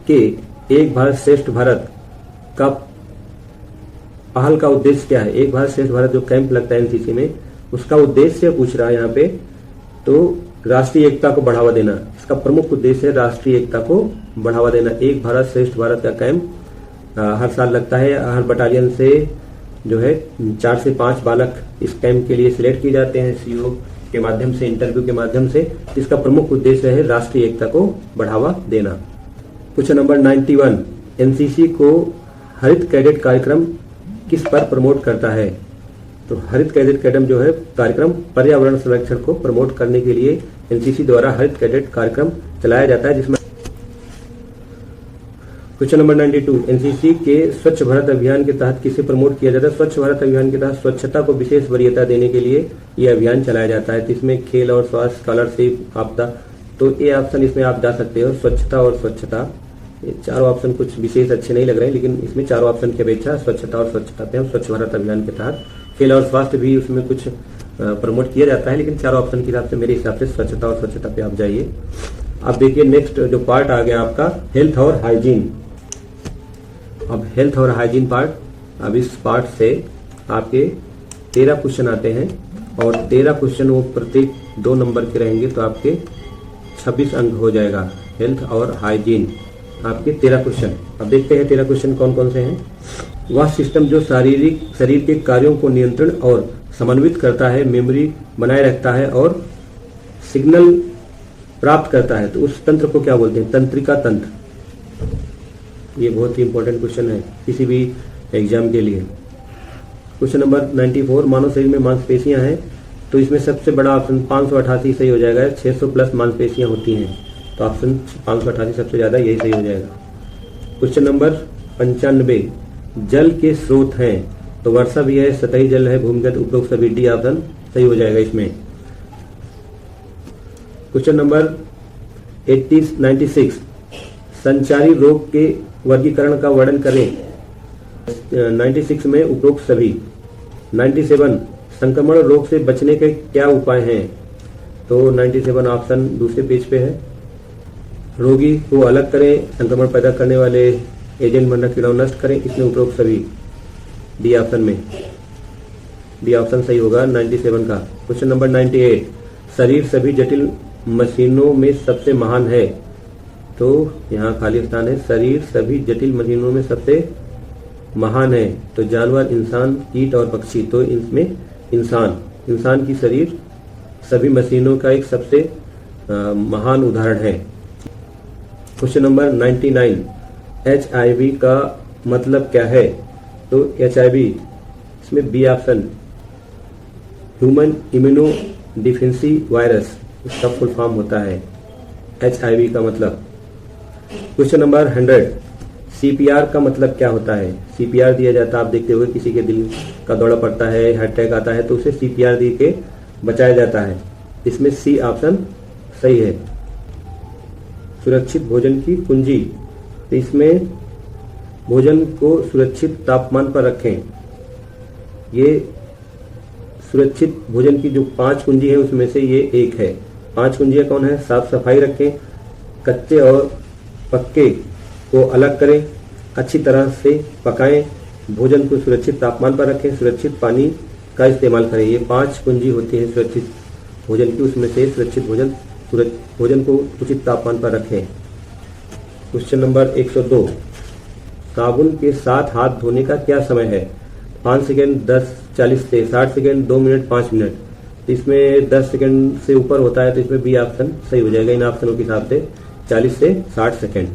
के एक भारत श्रेष्ठ भारत का पहल का उद्देश्य क्या है? एक भारत श्रेष्ठ भारत जो कैंप लगता है NCC में, उसका उद्देश्य पूछ रहा है यहाँ पे। तो राष्ट्रीय एकता को बढ़ावा देना, इसका प्रमुख उद्देश्य है राष्ट्रीय एकता को बढ़ावा देना। एक भारत श्रेष्ठ भारत का कैंप हर साल लगता है। हर बटालियन से जो है 4 से 5 बालक इस कैंप के लिए सिलेक्ट किए जाते हैं CO के माध्यम से, इंटरव्यू के माध्यम से। इसका प्रमुख उद्देश्य है राष्ट्रीय एकता को बढ़ावा देना। क्वेश्चन नंबर 91, NCC को हरित कैडेट कार्यक्रम किस पर प्रमोट करता है? तो हरित कैडेट कार्यक्रम जो है कार्यक्रम पर्यावरण संरक्षण को प्रमोट करने के लिए NCC द्वारा हरित कैडेट कार्यक्रम चलाया जाता है, जिसमें क्वेश्चन नंबर 92, NCC के स्वच्छ भारत अभियान के तहत किसे प्रमोट किया जाता है? स्वच्छ भारत अभियान के तहत स्वच्छता को विशेष वरीयता देने के लिए यह अभियान चलाया जाता है। तो इसमें खेल और स्वास्थ्य, स्कॉलरशिप, आपदा, तो ये ऑप्शन इसमें आप जा सकते हो। स्वच्छता और स्वच्छता, ये चारों ऑप्शन कुछ विशेष अच्छे नहीं लग रहे हैं, लेकिन इसमें चारों ऑप्शन की अपेक्षा स्वच्छता और स्वच्छता पे हम स्वच्छ भारत अभियान के तहत खेल और स्वास्थ्य भी उसमें कुछ प्रमोट किया जाता है, लेकिन चारों ऑप्शन के हिसाब से मेरे हिसाब से स्वच्छता और स्वच्छता पे आप जाइए। अब देखिए नेक्स्ट जो पार्ट आ गया आपका हेल्थ और हाइजीन। अब हेल्थ और हाइजीन पार्ट, अब इस पार्ट से आपके 13 क्वेश्चन आते हैं और 13 क्वेश्चन वो प्रत्येक 2 नंबर के रहेंगे, तो आपके 26 अंक हो जाएगा। हेल्थ और हाइजीन आपके 13 क्वेश्चन। अब देखते हैं 13 क्वेश्चन कौन कौन से हैं। वह सिस्टम जो शरीर के कार्यों को नियंत्रण और समन्वित करता है, मेमोरी बनाए रखता है और सिग्नल प्राप्त करता है, तो उस तंत्र को क्या बोलते हैं? तंत्रिका तंत्र। ये बहुत ही इंपॉर्टेंट क्वेश्चन है किसी भी एग्जाम के लिए। क्वेश्चन नंबर 94, मानव शरीर में मांसपेशियां हैं, तो इसमें सबसे बड़ा ऑप्शन 588 सही हो जाएगा। 600 प्लस मांसपेशियां होती हैं, तो ऑप्शन 588 सबसे ज्यादा यही सही हो जाएगा। क्वेश्चन नंबर 95, जल के स्रोत हैं, तो वर्षा भी है, सतही जल है, भूमिगत, उपरोक्त सभी। डी ऑप्शन सही हो जाएगा इसमें। क्वेश्चन नंबर 96, संचारी रोग के वर्गीकरण का वर्णन करें। 96 में उपरोक्त सभी। 97, संक्रमण रोग से बचने के क्या उपाय हैं, तो 97 ऑप्शन दूसरे पेज पे है। रोगी को अलग करें, संक्रमण पैदा करने वाले एजेंट मरना कीड़ा नष्ट करें, इसमें उपरोक्त सभी। डी ऑप्शन में, डी ऑप्शन सही होगा 97 का। क्वेश्चन नंबर 98, शरीर सभी जटिल मशीनों में सबसे महान है, तो यहाँ खाली स्थान है। शरीर सभी जटिल मशीनों में सबसे महान है, तो जानवर, इंसान, कीट और पक्षी। तो इसमें इंसान की शरीर सभी मशीनों का एक सबसे महान उदाहरण है। क्वेश्चन नंबर 99, HIV का मतलब क्या है, तो HIV इसमें B option, human immunodeficiency virus, इसका फुल फॉर्म होता है HIV का मतलब। क्वेश्चन नंबर 100, CPR का मतलब क्या होता है। CPR दिया जाता है, आप देखते हुए किसी के दिल का दौरा पड़ता है, हार्ट अटैक आता है, तो उसे CPR दे के बचाया जाता है। इसमें सी ऑप्शन सही है। सुरक्षित भोजन की कुंजी, तो इसमें भोजन को सुरक्षित तापमान पर रखें। ये सुरक्षित भोजन की जो 5 कुंजी है उसमें से ये एक है। 5 कुंजियां कौन है? साफ सफाई रखें, कच्चे और पक्के को अलग करें, अच्छी तरह से पकाएं, भोजन को सुरक्षित तापमान पर रखें, सुरक्षित पानी का इस्तेमाल करें। ये 5 कुंजी होती है सुरक्षित भोजन की, उसमें से सुरक्षित भोजन को उचित तापमान पर रखें। क्वेश्चन नंबर 102, साबुन के साथ हाथ धोने का क्या समय है? 5 सेकेंड, 10, 40 से 60 सेकेंड, 2 मिनट, 5 मिनट। इसमें 10 सेकेंड से ऊपर होता है, तो इसमें बी ऑप्शन सही हो जाएगा इन ऑप्शनों के हिसाब से, 40 से 60 सेकेंड।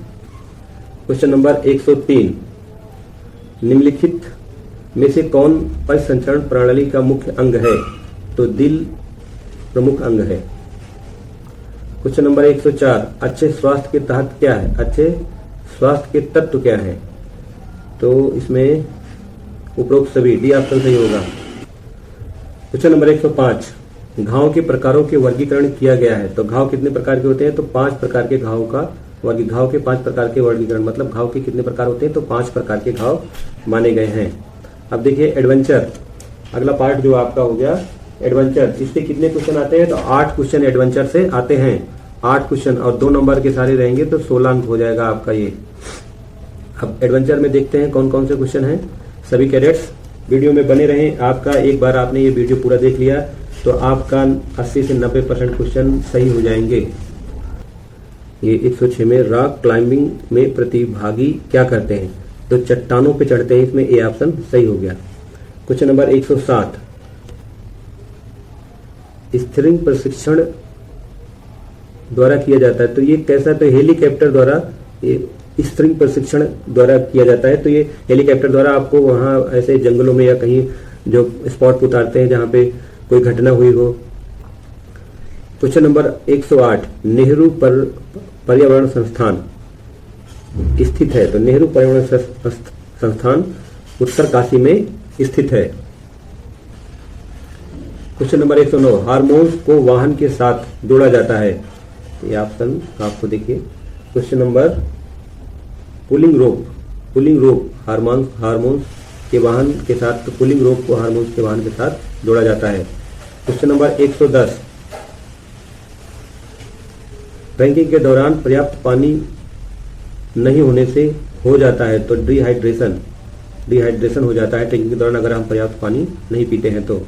क्वेश्चन नंबर 103, निम्नलिखित में से कौन परिसंचरण प्रणाली का मुख्य अंग है? तो दिल प्रमुख अंग है। क्वेश्चन नंबर 104, अच्छे स्वास्थ्य के तहत क्या है? अच्छे स्वास्थ्य के तत्व क्या है? तो इसमें उपरोक्त सभी। डी ऑप्शन सही होगा। क्वेश्चन नंबर 105, घाव के प्रकारों के वर्गीकरण किया गया है। तो घाव कितने प्रकार के होते हैं? तो 5 प्रकार के घाव के 5 प्रकार के वर्गीकरण, मतलब घाव के कितने प्रकार होते हैं? तो 5 प्रकार के घाव माने गए हैं। अब देखिए एडवेंचर, अगला पार्ट जो आपका हो गया एडवेंचर, इससे कितने क्वेश्चन आते हैं? तो 8 क्वेश्चन एडवेंचर से आते हैं। 8 क्वेश्चन और 2 नंबर के सारे रहेंगे, तो 16 अंक हो जाएगा आपका ये। अब एडवेंचर में देखते हैं कौन कौन से क्वेश्चन हैं। सभी कैडेट्स वीडियो में बने रहें। आपका एक बार आपने ये वीडियो पूरा देख लिया तो आपका 80 से 90% क्वेश्चन सही हो जाएंगे। ये 106 में रॉक क्लाइंबिंग में प्रतिभागी क्या करते हैं? तो चट्टानों पे चढ़ते हैं, इसमें ए ऑप्शन सही हो गया। क्वेश्चन नंबर 107, स्थिरिंग प्रशिक्षण द्वारा किया जाता है। तो ये कैसा? तो हेलीकॉप्टर द्वारा स्थिरिंग प्रशिक्षण द्वारा किया जाता है। तो ये हेलीकॉप्टर द्वारा आपको वहां ऐसे जंगलों में या कहीं जो स्पॉट पर उतारते हैं जहां पे कोई घटना हुई हो। क्वेश्चन नंबर 108, नेहरू पर्यावरण संस्थान स्थित है। तो नेहरू पर्यावरण संस्थान उत्तरकाशी में स्थित है। क्वेश्चन नंबर 109, हार्मोन्स को वाहन के साथ जोड़ा जाता है। ये ऑप्शन आपको देखिए। क्वेश्चन नंबर पुलिंग रोप हार्मोन्स के वाहन के साथ, तो पुलिंग रोप को हार्मोन्स के वाहन के साथ जोड़ा जाता है। क्वेश्चन नंबर 110, ड्रिंकिंग के दौरान पर्याप्त पानी नहीं होने से हो जाता है। तो डिहाइड्रेशन हो जाता है ड्रिंकिंग के दौरान अगर हम पर्याप्त पानी नहीं पीते हैं तो।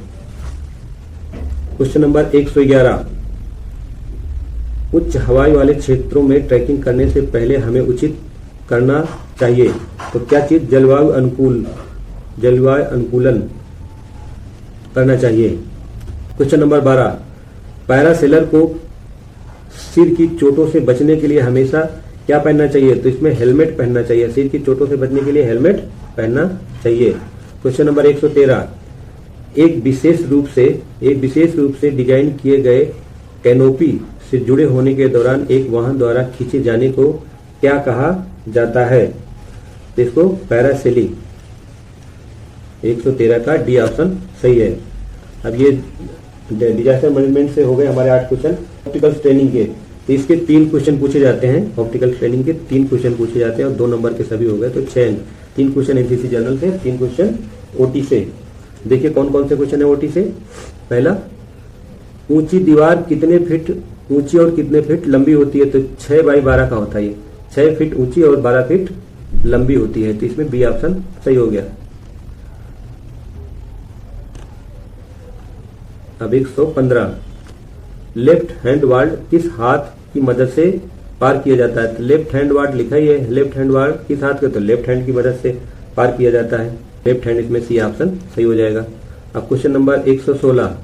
क्वेश्चन नंबर 111, उच्च हवाई वाले क्षेत्रों में ट्रैकिंग करने से पहले हमें उचित करना चाहिए तो क्या चीज? जलवायु अनुकूलन करना चाहिए। क्वेश्चन नंबर 12, पैरासेलर को सिर की चोटों से बचने के लिए हमेशा क्या पहनना चाहिए? तो इसमें हेलमेट पहनना चाहिए। सिर की चोटों से बचने के लिए हेलमेट पहनना चाहिए। क्वेश्चन नंबर 113, एक विशेष रूप से डिजाइन किए गए कैनोपी से जुड़े होने के दौरान एक वाहन द्वारा खींचे जाने को क्या कहा जाता है? तो इसको पैरासेलिंग। 113 का डी ऑप्शन सही है। अब ये डिजास्टर मैनेजमेंट से हो गए हमारे 8 क्वेश्चन। ऑप्टिकल ट्रेनिंग के तो इसके 3 क्वेश्चन पूछे जाते हैं। ऑप्टिकल ट्रेनिंग के 3 क्वेश्चन पूछे जाते हैं और 2 नंबर के सभी हो गए, तो 6। 3 क्वेश्चन एनसीसी जनरल से, 3 क्वेश्चन ओटी से। देखिए कौन कौन से क्वेश्चन है ओटी से। पहला, ऊंची दीवार कितने फीट ऊंची और कितने फीट लंबी होती है? तो 6 बाई 12 का होता है ये। 6 फीट ऊंची और 12 फीट लंबी होती है, तो इसमें बी ऑप्शन सही हो गया। अब 115, लेफ्ट हैंड वार्ड किस हाथ की मदद से पार किया जाता है? तो लेफ्ट हैंड वार्ड लिखा ही है। लेफ्ट हैंड वार्ड किस हाथ का? तो लेफ्ट हैंड की मदद से पार किया जाता है। लेफ्ट हैंड, इसमें सी ऑप्शन सही हो जाएगा। अब क्वेश्चन नंबर 116,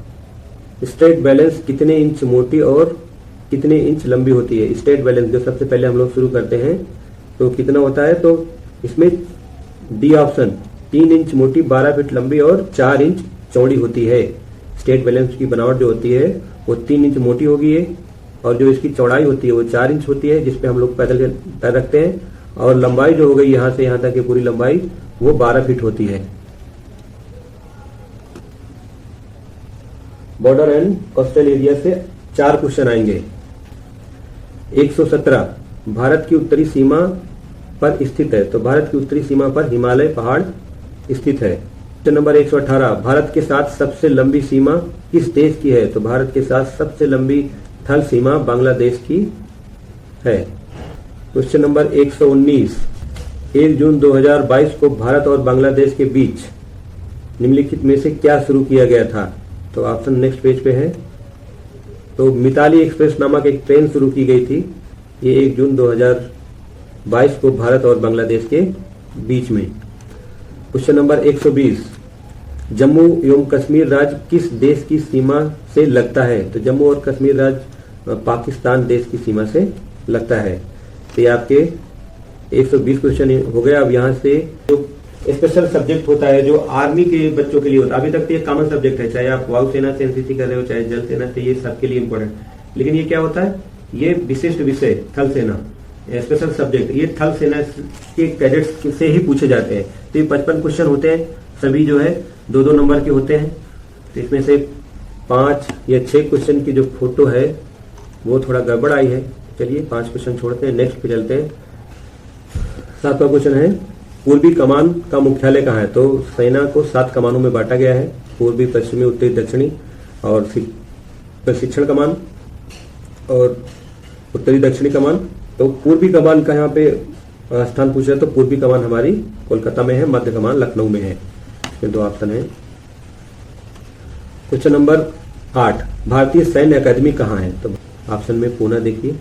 स्ट्रेट बैलेंस कितने इंच मोटी और कितने इंच लंबी होती है? स्ट्रेट बैलेंस जो सबसे पहले हम लोग शुरू करते हैं तो कितना होता है? तो इसमें डी ऑप्शन 3 इंच मोटी, 12 फीट लंबी और 4 इंच चौड़ी होती है। स्ट्रेट बैलेंस की बनावट जो होती है वो 3 इंच मोटी होगी है और जो इसकी चौड़ाई होती है वो 4 इंच होती है, जिसपे हम लोग पैर रखते हैं। और लंबाई जो हो गई यहाँ से यहाँ तक की पूरी लंबाई वो 12 फीट होती है। बॉर्डर एंड कोस्टल एरिया से 4 क्वेश्चन आएंगे। 117, भारत की उत्तरी सीमा पर स्थित है। तो भारत की उत्तरी सीमा पर हिमालय पहाड़ स्थित है। क्वेश्चन नंबर 118, भारत के साथ सबसे लंबी सीमा किस देश की है? तो भारत के साथ सबसे लंबी थल सीमा बांग्लादेश की है। क्वेश्चन नंबर 119, 1 जून 2022 को भारत और बांग्लादेश के बीच निम्नलिखित में से क्या शुरू किया गया था? तो ऑप्शन नेक्स्ट पेज पे है। तो मिताली एक्सप्रेस नामक एक ट्रेन शुरू की गई थी। ये 1 जून 2022 को भारत और बांग्लादेश के बीच में। क्वेश्चन नंबर 120, जम्मू एवं कश्मीर राज्य किस देश की सीमा से लगता है? तो जम्मू और कश्मीर राज्य पाकिस्तान देश की सीमा से लगता है। तो ये आपके 120 क्वेश्चन हो गया। अब यहाँ से जो स्पेशल सब्जेक्ट होता है जो आर्मी के बच्चों के लिए होता है, अभी तक तो ये कॉमन सब्जेक्ट है, चाहे आप वायुसेना से एनसीसी कर रहे हो चाहे जल सेना से, ये सबके लिए इम्पोर्टेंट। लेकिन ये क्या होता है? ये विशिष्ट विषय थल सेना, स्पेशल सब्जेक्ट, ये थल सेना के कैडेट्स से ही पूछे जाते हैं। तो ये 55 क्वेश्चन होते हैं, सभी जो है 2-2 नंबर के होते हैं। तो इसमें से 5 या 6 क्वेश्चन की जो फोटो है वो थोड़ा गड़बड़ आई है। चलिए 5 क्वेश्चन छोड़ते हैं, नेक्स्ट पे चलते हैं। 7वां क्वेश्चन है, पूर्वी कमान का मुख्यालय कहाँ है? तो सेना को 7 कमानों में बांटा गया है, पूर्वी, पश्चिमी, उत्तरी, दक्षिणी और प्रशिक्षण कमान और उत्तरी दक्षिणी कमान। तो पूर्वी कमान का यहाँ पे स्थान पूछा तो पूर्वी कमान हमारी कोलकाता में है, मध्य कमान लखनऊ में है। इसमें 2 ऑप्शन है। क्वेश्चन नंबर 8, भारतीय सैन्य अकादमी कहाँ है? तो ऑप्शन में पुणे देखिए।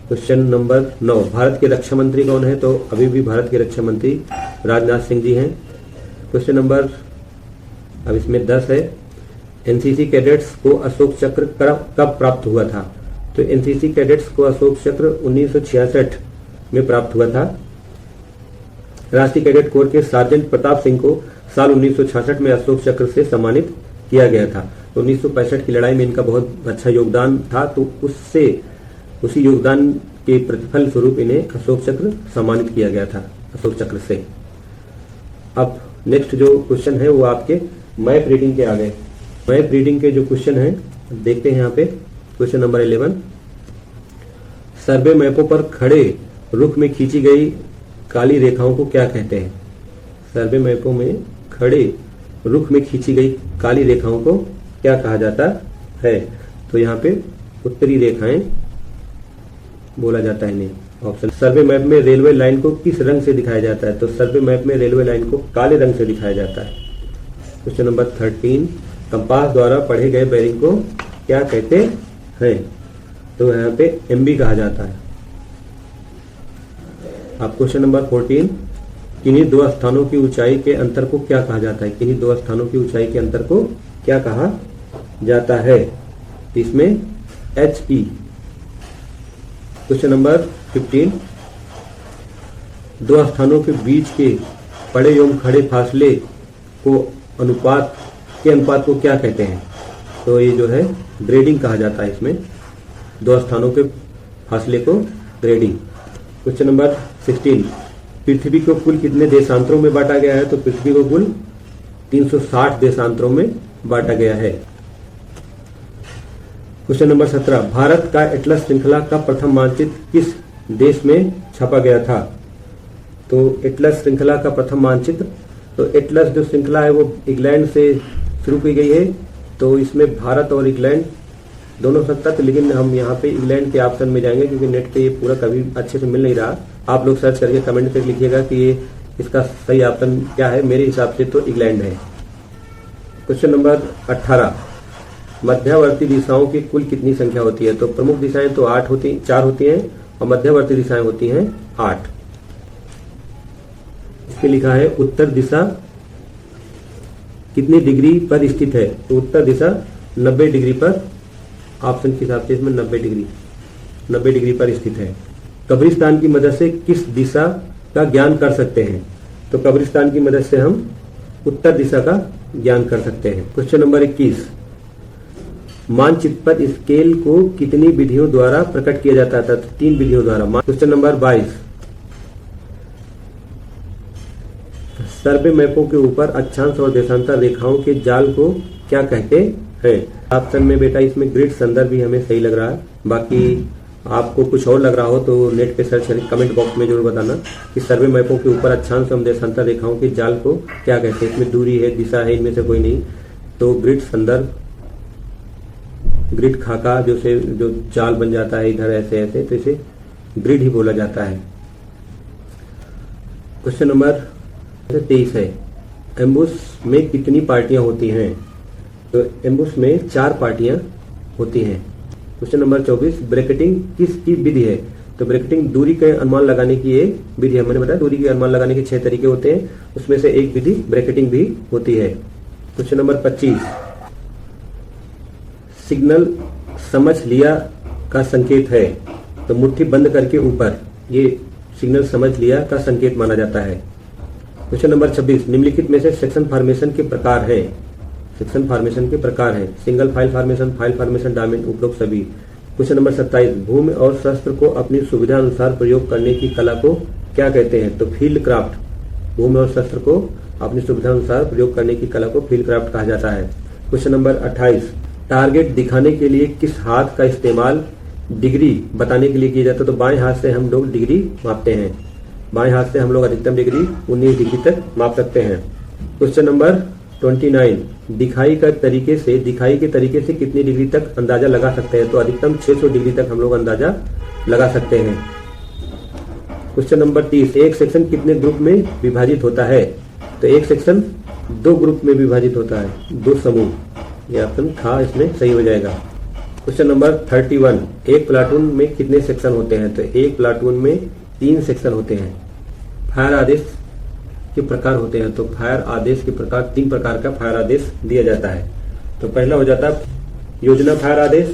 क्वेश्चन नंबर 9, भारत के रक्षा मंत्री कौन है? तो अभी भी भारत के रक्षा मंत्री राजनाथ सिंह जी हैं। क्वेश्चन नंबर अब इसमें 10 है, एनसीसी कैडेट्स को अशोक चक्र कब प्राप्त हुआ था? तो एनसीसी कैडेट्स को अशोक चक्र 1966 में प्राप्त हुआ था। राष्ट्रीय कैडेट कोर के सार्जेंट प्रताप सिंह को साल 1966 में अशोक चक्र से सम्मानित किया गया था। तो 1965 की लड़ाई में इनका बहुत अच्छा योगदान था, तो उसी योगदान के प्रतिफल स्वरूप इन्हें अशोक चक्र सम्मानित किया गया था, अशोक चक्र से। अब नेक्स्ट जो क्वेश्चन है वो आपके मैप रीडिंग के आ गए। मैप रीडिंग के जो क्वेश्चन है देखते हैं यहाँ पे। क्वेश्चन नंबर 11, सर्वे मैपों पर खड़े रुख में खींची गई काली रेखाओं को क्या कहते हैं? सर्वे मैपों में खड़े रुख में खींची गई काली रेखाओं को क्या कहा जाता है? तो यहाँ पे उत्तरी रेखाएं बोला जाता है इन्हें। ऑप्शन, सर्वे मैप में रेलवे लाइन को किस रंग से दिखाया जाता है? तो सर्वे मैप में रेलवे लाइन को काले रंग से दिखाया जाता है। क्वेश्चन नंबर 13, कंपास द्वारा पढ़े गए बेरिंग को क्या कहते हैं? तो यहाँ पे एमबी कहा जाता है। अब क्वेश्चन नंबर 14, किन्हीं दो स्थानों की ऊंचाई के अंतर को क्या कहा जाता है? किन्हीं दो स्थानों की ऊंचाई के अंतर को क्या कहा जाता है? इसमें HE। क्वेश्चन नंबर 15, दो स्थानों के बीच के पड़े एवं खड़े फासले को अनुपात को क्या कहते हैं? तो ये जो है ग्रेडिंग कहा जाता है। इसमें दो स्थानों के फासले को ग्रेडिंग। क्वेश्चन नंबर 16, पृथ्वी को कुल कितने देशांतरों में बांटा गया है? तो पृथ्वी को कुल 360 देशांतरों में बांटा गया है। क्वेश्चन नंबर 17, भारत का एटलस श्रृंखला का प्रथम मानचित्र किस देश में छपा गया था? तो एटलस श्रृंखला का प्रथम मानचित्र, तो एटलस जो श्रृंखला है वो इंग्लैंड से शुरू की गई है। तो इसमें भारत और इंग्लैंड दोनों सत्ता थे, लेकिन हम यहाँ पे इंग्लैंड के ऑप्शन में जाएंगे क्योंकि नेट पे ये पूरा कभी अच्छे से मिल नहीं रहा। आप लोग सर्च करके कमेंट पे लिखिएगा कि ये इसका सही ऑप्शन क्या है। मेरे हिसाब से तो इंग्लैंड है। क्वेश्चन नंबर 18, मध्यवर्ती दिशाओं की कुल कितनी संख्या होती है? तो प्रमुख दिशाएं तो 4 होती हैं और मध्यवर्ती दिशाएं होती हैं 8। इसके लिखा है उत्तर दिशा कितनी डिग्री पर स्थित है? तो उत्तर दिशा 90 डिग्री पर, ऑप्शन के हिसाब से इसमें 90 डिग्री पर स्थित है। कब्रिस्तान की मदद से किस दिशा का ज्ञान कर सकते हैं? तो कब्रिस्तान की मदद से हम उत्तर दिशा का ज्ञान कर सकते हैं। क्वेश्चन नंबर 21, मानचित्र पर स्केल को कितनी विधियों द्वारा प्रकट किया जाता था? तो 3 विधियों द्वारा। क्वेश्चन नंबर 22, सर्वे मैपों के ऊपर अक्षांश और देशांतर रेखाओं के जाल को क्या कहते हैं? ऑप्शन में बेटा इसमें ग्रिड संदर्भ भी हमें सही लग रहा है। बाकी आपको कुछ और लग रहा हो तो नेट पे सर्च करके कमेंट बॉक्स में जरूर बताना कि सर्वे मैपों के ऊपर अक्षांश एवं देशांतर रेखाओं के जाल को क्या कहते हैं। इसमें दूरी है, दिशा है, इनमें से कोई नहीं। तो ग्रिड संदर्भ, ग्रिड खाका जो जाल बन जाता है इधर ऐसे ऐसे, तो इसे ग्रिड ही बोला जाता है। क्वेश्चन नंबर 23 है, एम्बुश में कितनी पार्टियां होती हैं? तो एम्बुश में 4 पार्टियां होती हैं। क्वेश्चन नंबर 24, ब्रैकेटिंग किसकी विधि है? तो ब्रैकेटिंग दूरी के अनुमान लगाने की एक विधि है। मैंने बताया दूरी के अनुमान लगाने के 6 तरीके होते हैं, उसमें से एक विधि ब्रैकेटिंग भी होती है। क्वेश्चन नंबर 25, सिग्नल समझ लिया का संकेत है। तो मुट्ठी बंद करके ऊपर, ये सिग्नल समझ लिया का संकेत माना जाता है। क्वेश्चन नंबर 26, निम्नलिखित में से सेक्शन फॉर्मेशन के प्रकार है। सेक्शन फॉर्मेशन के प्रकार है सिंगल फाइल फॉर्मेशन, डायमंड, उपरोक्त सभी। क्वेश्चन नंबर 27, भूमि और शस्त्र को अपनी सुविधा अनुसार प्रयोग करने की कला को क्या कहते हैं? तो फील्ड क्राफ्ट। भूमि और शस्त्र को अपनी सुविधा अनुसार प्रयोग करने की कला को फील्ड क्राफ्ट कहा जाता है। क्वेश्चन नंबर 28, टारगेट दिखाने के लिए किस हाथ का इस्तेमाल डिग्री बताने के लिए किया जाता है? तो बाएं हाथ से हम लोग डिग्री मापते हैं। बाएं हाथ से हम लोग अधिकतम डिग्री 19 डिग्री तक माप सकते हैं। क्वेश्चन नंबर 29, दिखाई के तरीके से कितनी डिग्री तक अंदाजा लगा सकते हैं? तो अधिकतम 600 डिग्री तक हम लोग अंदाजा लगा सकते हैं। क्वेश्चन नंबर 30, एक सेक्शन कितने ग्रुप में विभाजित होता है? तो एक सेक्शन 2 ग्रुप में विभाजित होता है, 2 समूह। ये ऑप्शन खा इसमें सही हो जाएगा। क्वेश्चन नंबर 31, एक प्लाटून में कितने सेक्शन होते हैं? तो एक प्लाटून में 3 सेक्शन होते हैं। फायर आदेश के प्रकार होते हैं। तो फायर आदेश के प्रकार 3 प्रकार का फायर आदेश दिया जाता है। तो पहला हो जाता है योजना फायर आदेश,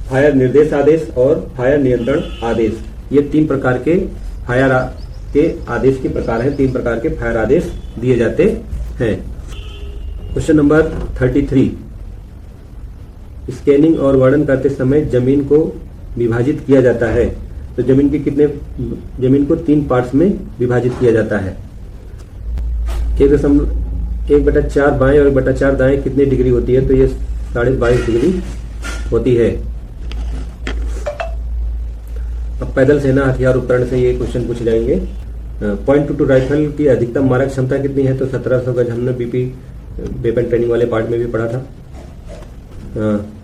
फायर निर्देश आदेश और फायर नियंत्रण आदेश। ये 3 प्रकार के फायर के आदेश के प्रकार हैं। 3 प्रकार के फायर आदेश दिए जाते हैं। क्वेश्चन नंबर 33, स्कैनिंग और वर्णन करते समय जमीन को विभाजित किया जाता है। तो जमीन को 3 पार्ट्स में विभाजित किया जाता है। 1/4 बाएं और 1/4 दाएं कितनी डिग्री होती है? तो ये 22.5 डिग्री होती है। अब पैदल सेना हथियार उपकरण से ये क्वेश्चन पूछ जाएंगे। .22 राइफल की अधिकतम मारक क्षमता कितनी है? तो 1700 गज। हमने बीपी वेपन ट्रेनिंग वाले पार्ट में भी पढ़ा था।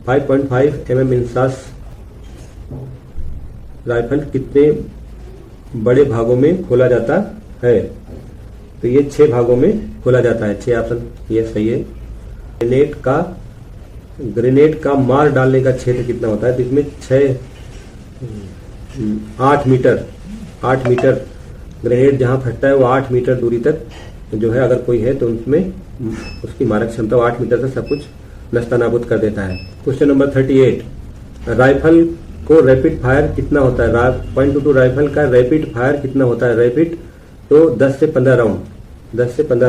5.5 mm इंसास राइफल कितने बड़े भागों में खोला जाता है? तो ये 6 भागों में खोला जाता है। 6 ऑप्शन ये सही है। ग्रेनेड का मार डालने का क्षेत्र कितना होता है? तो इसमें 8 मीटर ग्रेनेड जहां फटता है वो 8 मीटर दूरी तक जो है अगर कोई है तो उसमें उसकी मारक क्षमता 8 मीटर तक सब कुछ नस्तानाबूद कर देता है। क्वेश्चन नंबर 38, राइफल को रैपिड फायर कितना होता है? .22 राइफल का रैपिड फायर कितना होता है? रैपिड तो 10 से 15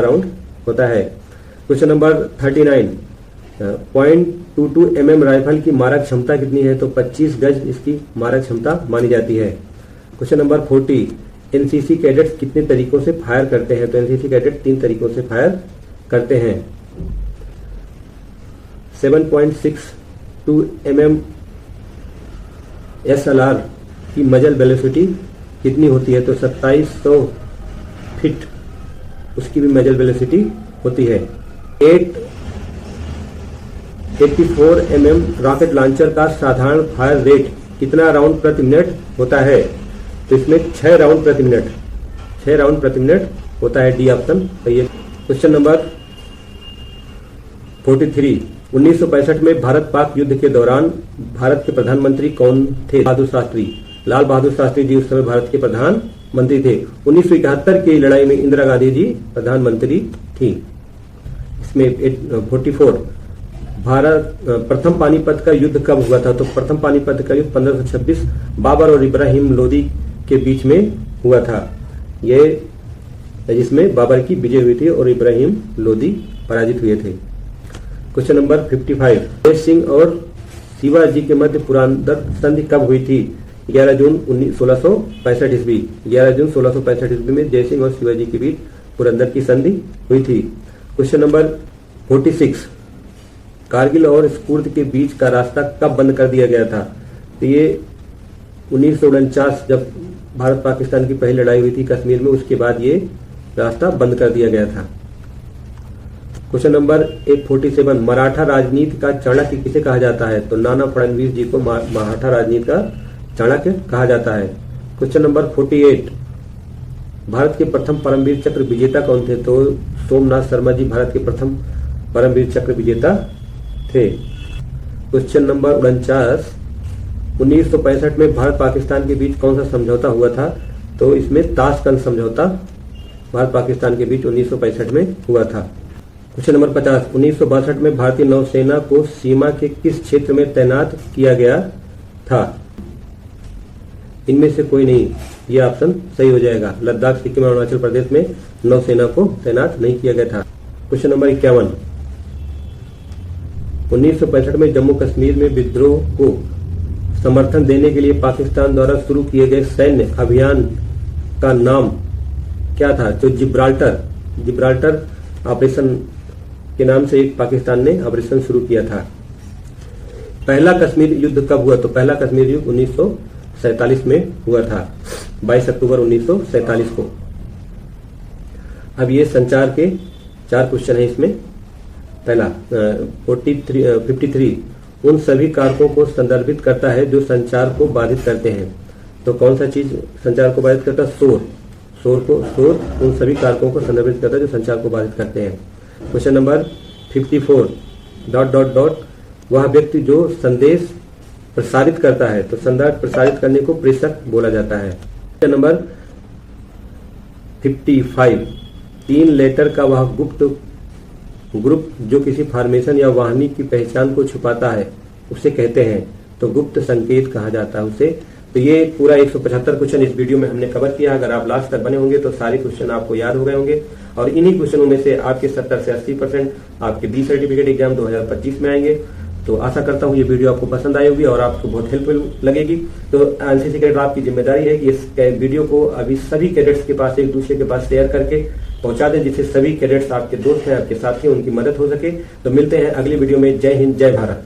राउंड होता है। क्वेश्चन नंबर 39, .22 mm राइफल की मारक क्षमता कितनी है? तो 25 गज इसकी मारक क्षमता मानी जाती है। क्वेश्चन नंबर 40, एनसीसी कैडेट्स कितने तरीकों से फायर करते हैं? तो एनसीसी कैडेट 3 तरीकों से फायर करते हैं। 7.62 mm SLR की मजल वेलोसिटी कितनी होती है? तो 2700 फीट उसकी भी मजल वेलोसिटी होती है। 84 mm रॉकेट लॉन्चर का साधारण फायर रेट कितना राउंड प्रति मिनट होता है? तो इसमें 6 राउंड प्रति मिनट होता है। डी ऑप्शन सही है। क्वेश्चन नंबर 43, 1965 में भारत पाक युद्ध के दौरान भारत के प्रधानमंत्री कौन थे? लाल बहादुर शास्त्री जी उस समय भारत के प्रधानमंत्री थे। 1971 की लड़ाई में इंदिरा गांधी जी प्रधानमंत्री थी। इसमें 44, भारत प्रथम पानीपत का युद्ध कब हुआ था? तो प्रथम पानीपत का युद्ध 1526 बाबर और इब्राहिम लोदी के बीच में हुआ था। ये जिसमें बाबर की विजय हुई थी और इब्राहिम लोदी पराजित हुए थे। क्वेश्चन नंबर 55, जय सिंह और शिवाजी के मध्य पुरंदर संधि कब हुई थी? 11 जून 1665 ईस्वी। 11 जून 1665 ईस्वी में जय सिंह और शिवाजी के बीच पुरंदर की संधि हुई थी। क्वेश्चन नंबर 46, कारगिल और स्कूर्द के बीच का रास्ता कब बंद कर दिया गया था? तो ये 1949 जब भारत पाकिस्तान की पहली लड़ाई हुई थी कश्मीर में, उसके बाद ये रास्ता बंद कर दिया गया था। क्वेश्चन नंबर 47, मराठा राजनीति का चाणक्य किसे कहा जाता है? तो नाना फडणवीस जी को मराठा राजनीति का चाणक्य कहा जाता है। क्वेश्चन नंबर 48, भारत के प्रथम परमवीर चक्र विजेता कौन थे? तो सोमनाथ शर्मा जी भारत के प्रथम परमवीर चक्र विजेता थे। क्वेश्चन नंबर 49, 1965 में भारत पाकिस्तान के बीच कौन सा समझौता हुआ था? तो इसमें ताशकंद समझौता भारत पाकिस्तान के बीच 1965 में हुआ था। क्वेश्चन नंबर 50, 1962 में भारतीय नौसेना को सीमा के किस क्षेत्र में तैनात किया गया था? इनमें से कोई नहीं, यह ऑप्शन सही हो जाएगा। लद्दाख, सिक्किम और अरुणाचल प्रदेश में नौसेना को तैनात नहीं किया गया था। क्वेश्चन नंबर 51, 1965 में जम्मू कश्मीर में विद्रोह को समर्थन देने के लिए पाकिस्तान द्वारा शुरू किए गए सैन्य अभियान का नाम क्या था? तो जिब्राल्टर ऑपरेशन के नाम से एक पाकिस्तान ने ऑपरेशन शुरू किया था। पहला कश्मीर युद्ध कब हुआ? तो पहला कश्मीर युद्ध 1947 में हुआ था, 22 अक्टूबर 1947 को। अब ये संचार के 4 क्वेश्चन है इसमें। पहला 53, उन सभी कारकों को संदर्भित करता है जो संचार को बाधित करते हैं। तो कौन सा चीज संचार को बाधित करता है? शोर उन सभी कारकों को संदर्भित करता है जो संचार को बाधित करते हैं। क्वेश्चन नंबर 54, ... वह व्यक्ति जो संदेश प्रसारित करता है, तो संदेश प्रसारित करने को प्रेषक बोला जाता है। क्वेश्चन नंबर 55, 3 लेटर का वह ग्रुप जो किसी फॉर्मेशन या वाहिनी की पहचान को छुपाता है उसे कहते हैं, तो गुप्त संकेत कहा जाता है उसे। तो ये पूरा 175 क्वेश्चन इस वीडियो में हमने कवर किया। अगर आप लास्ट तक बने होंगे तो सारे क्वेश्चन आपको याद हो गए होंगे और इन्हीं क्वेश्चनों में से आपके 70 से 80% आपके बी सर्टिफिकेट एग्जाम 2025 में आएंगे। तो आशा करता हूँ ये वीडियो आपको पसंद आई होगी और आपको बहुत हेल्पफुल लगेगी। तो एनसीसी कैडेट आपकी जिम्मेदारी है कि इस वीडियो को अभी सभी कैडेट्स के पास एक दूसरे के पास शेयर करके पहुंचा दें, जिससे सभी कैडेट्स आपके दोस्त हैं, आपके साथी हैं, उनकी मदद हो सके। तो मिलते हैं अगली वीडियो में। जय हिंद, जय भारत।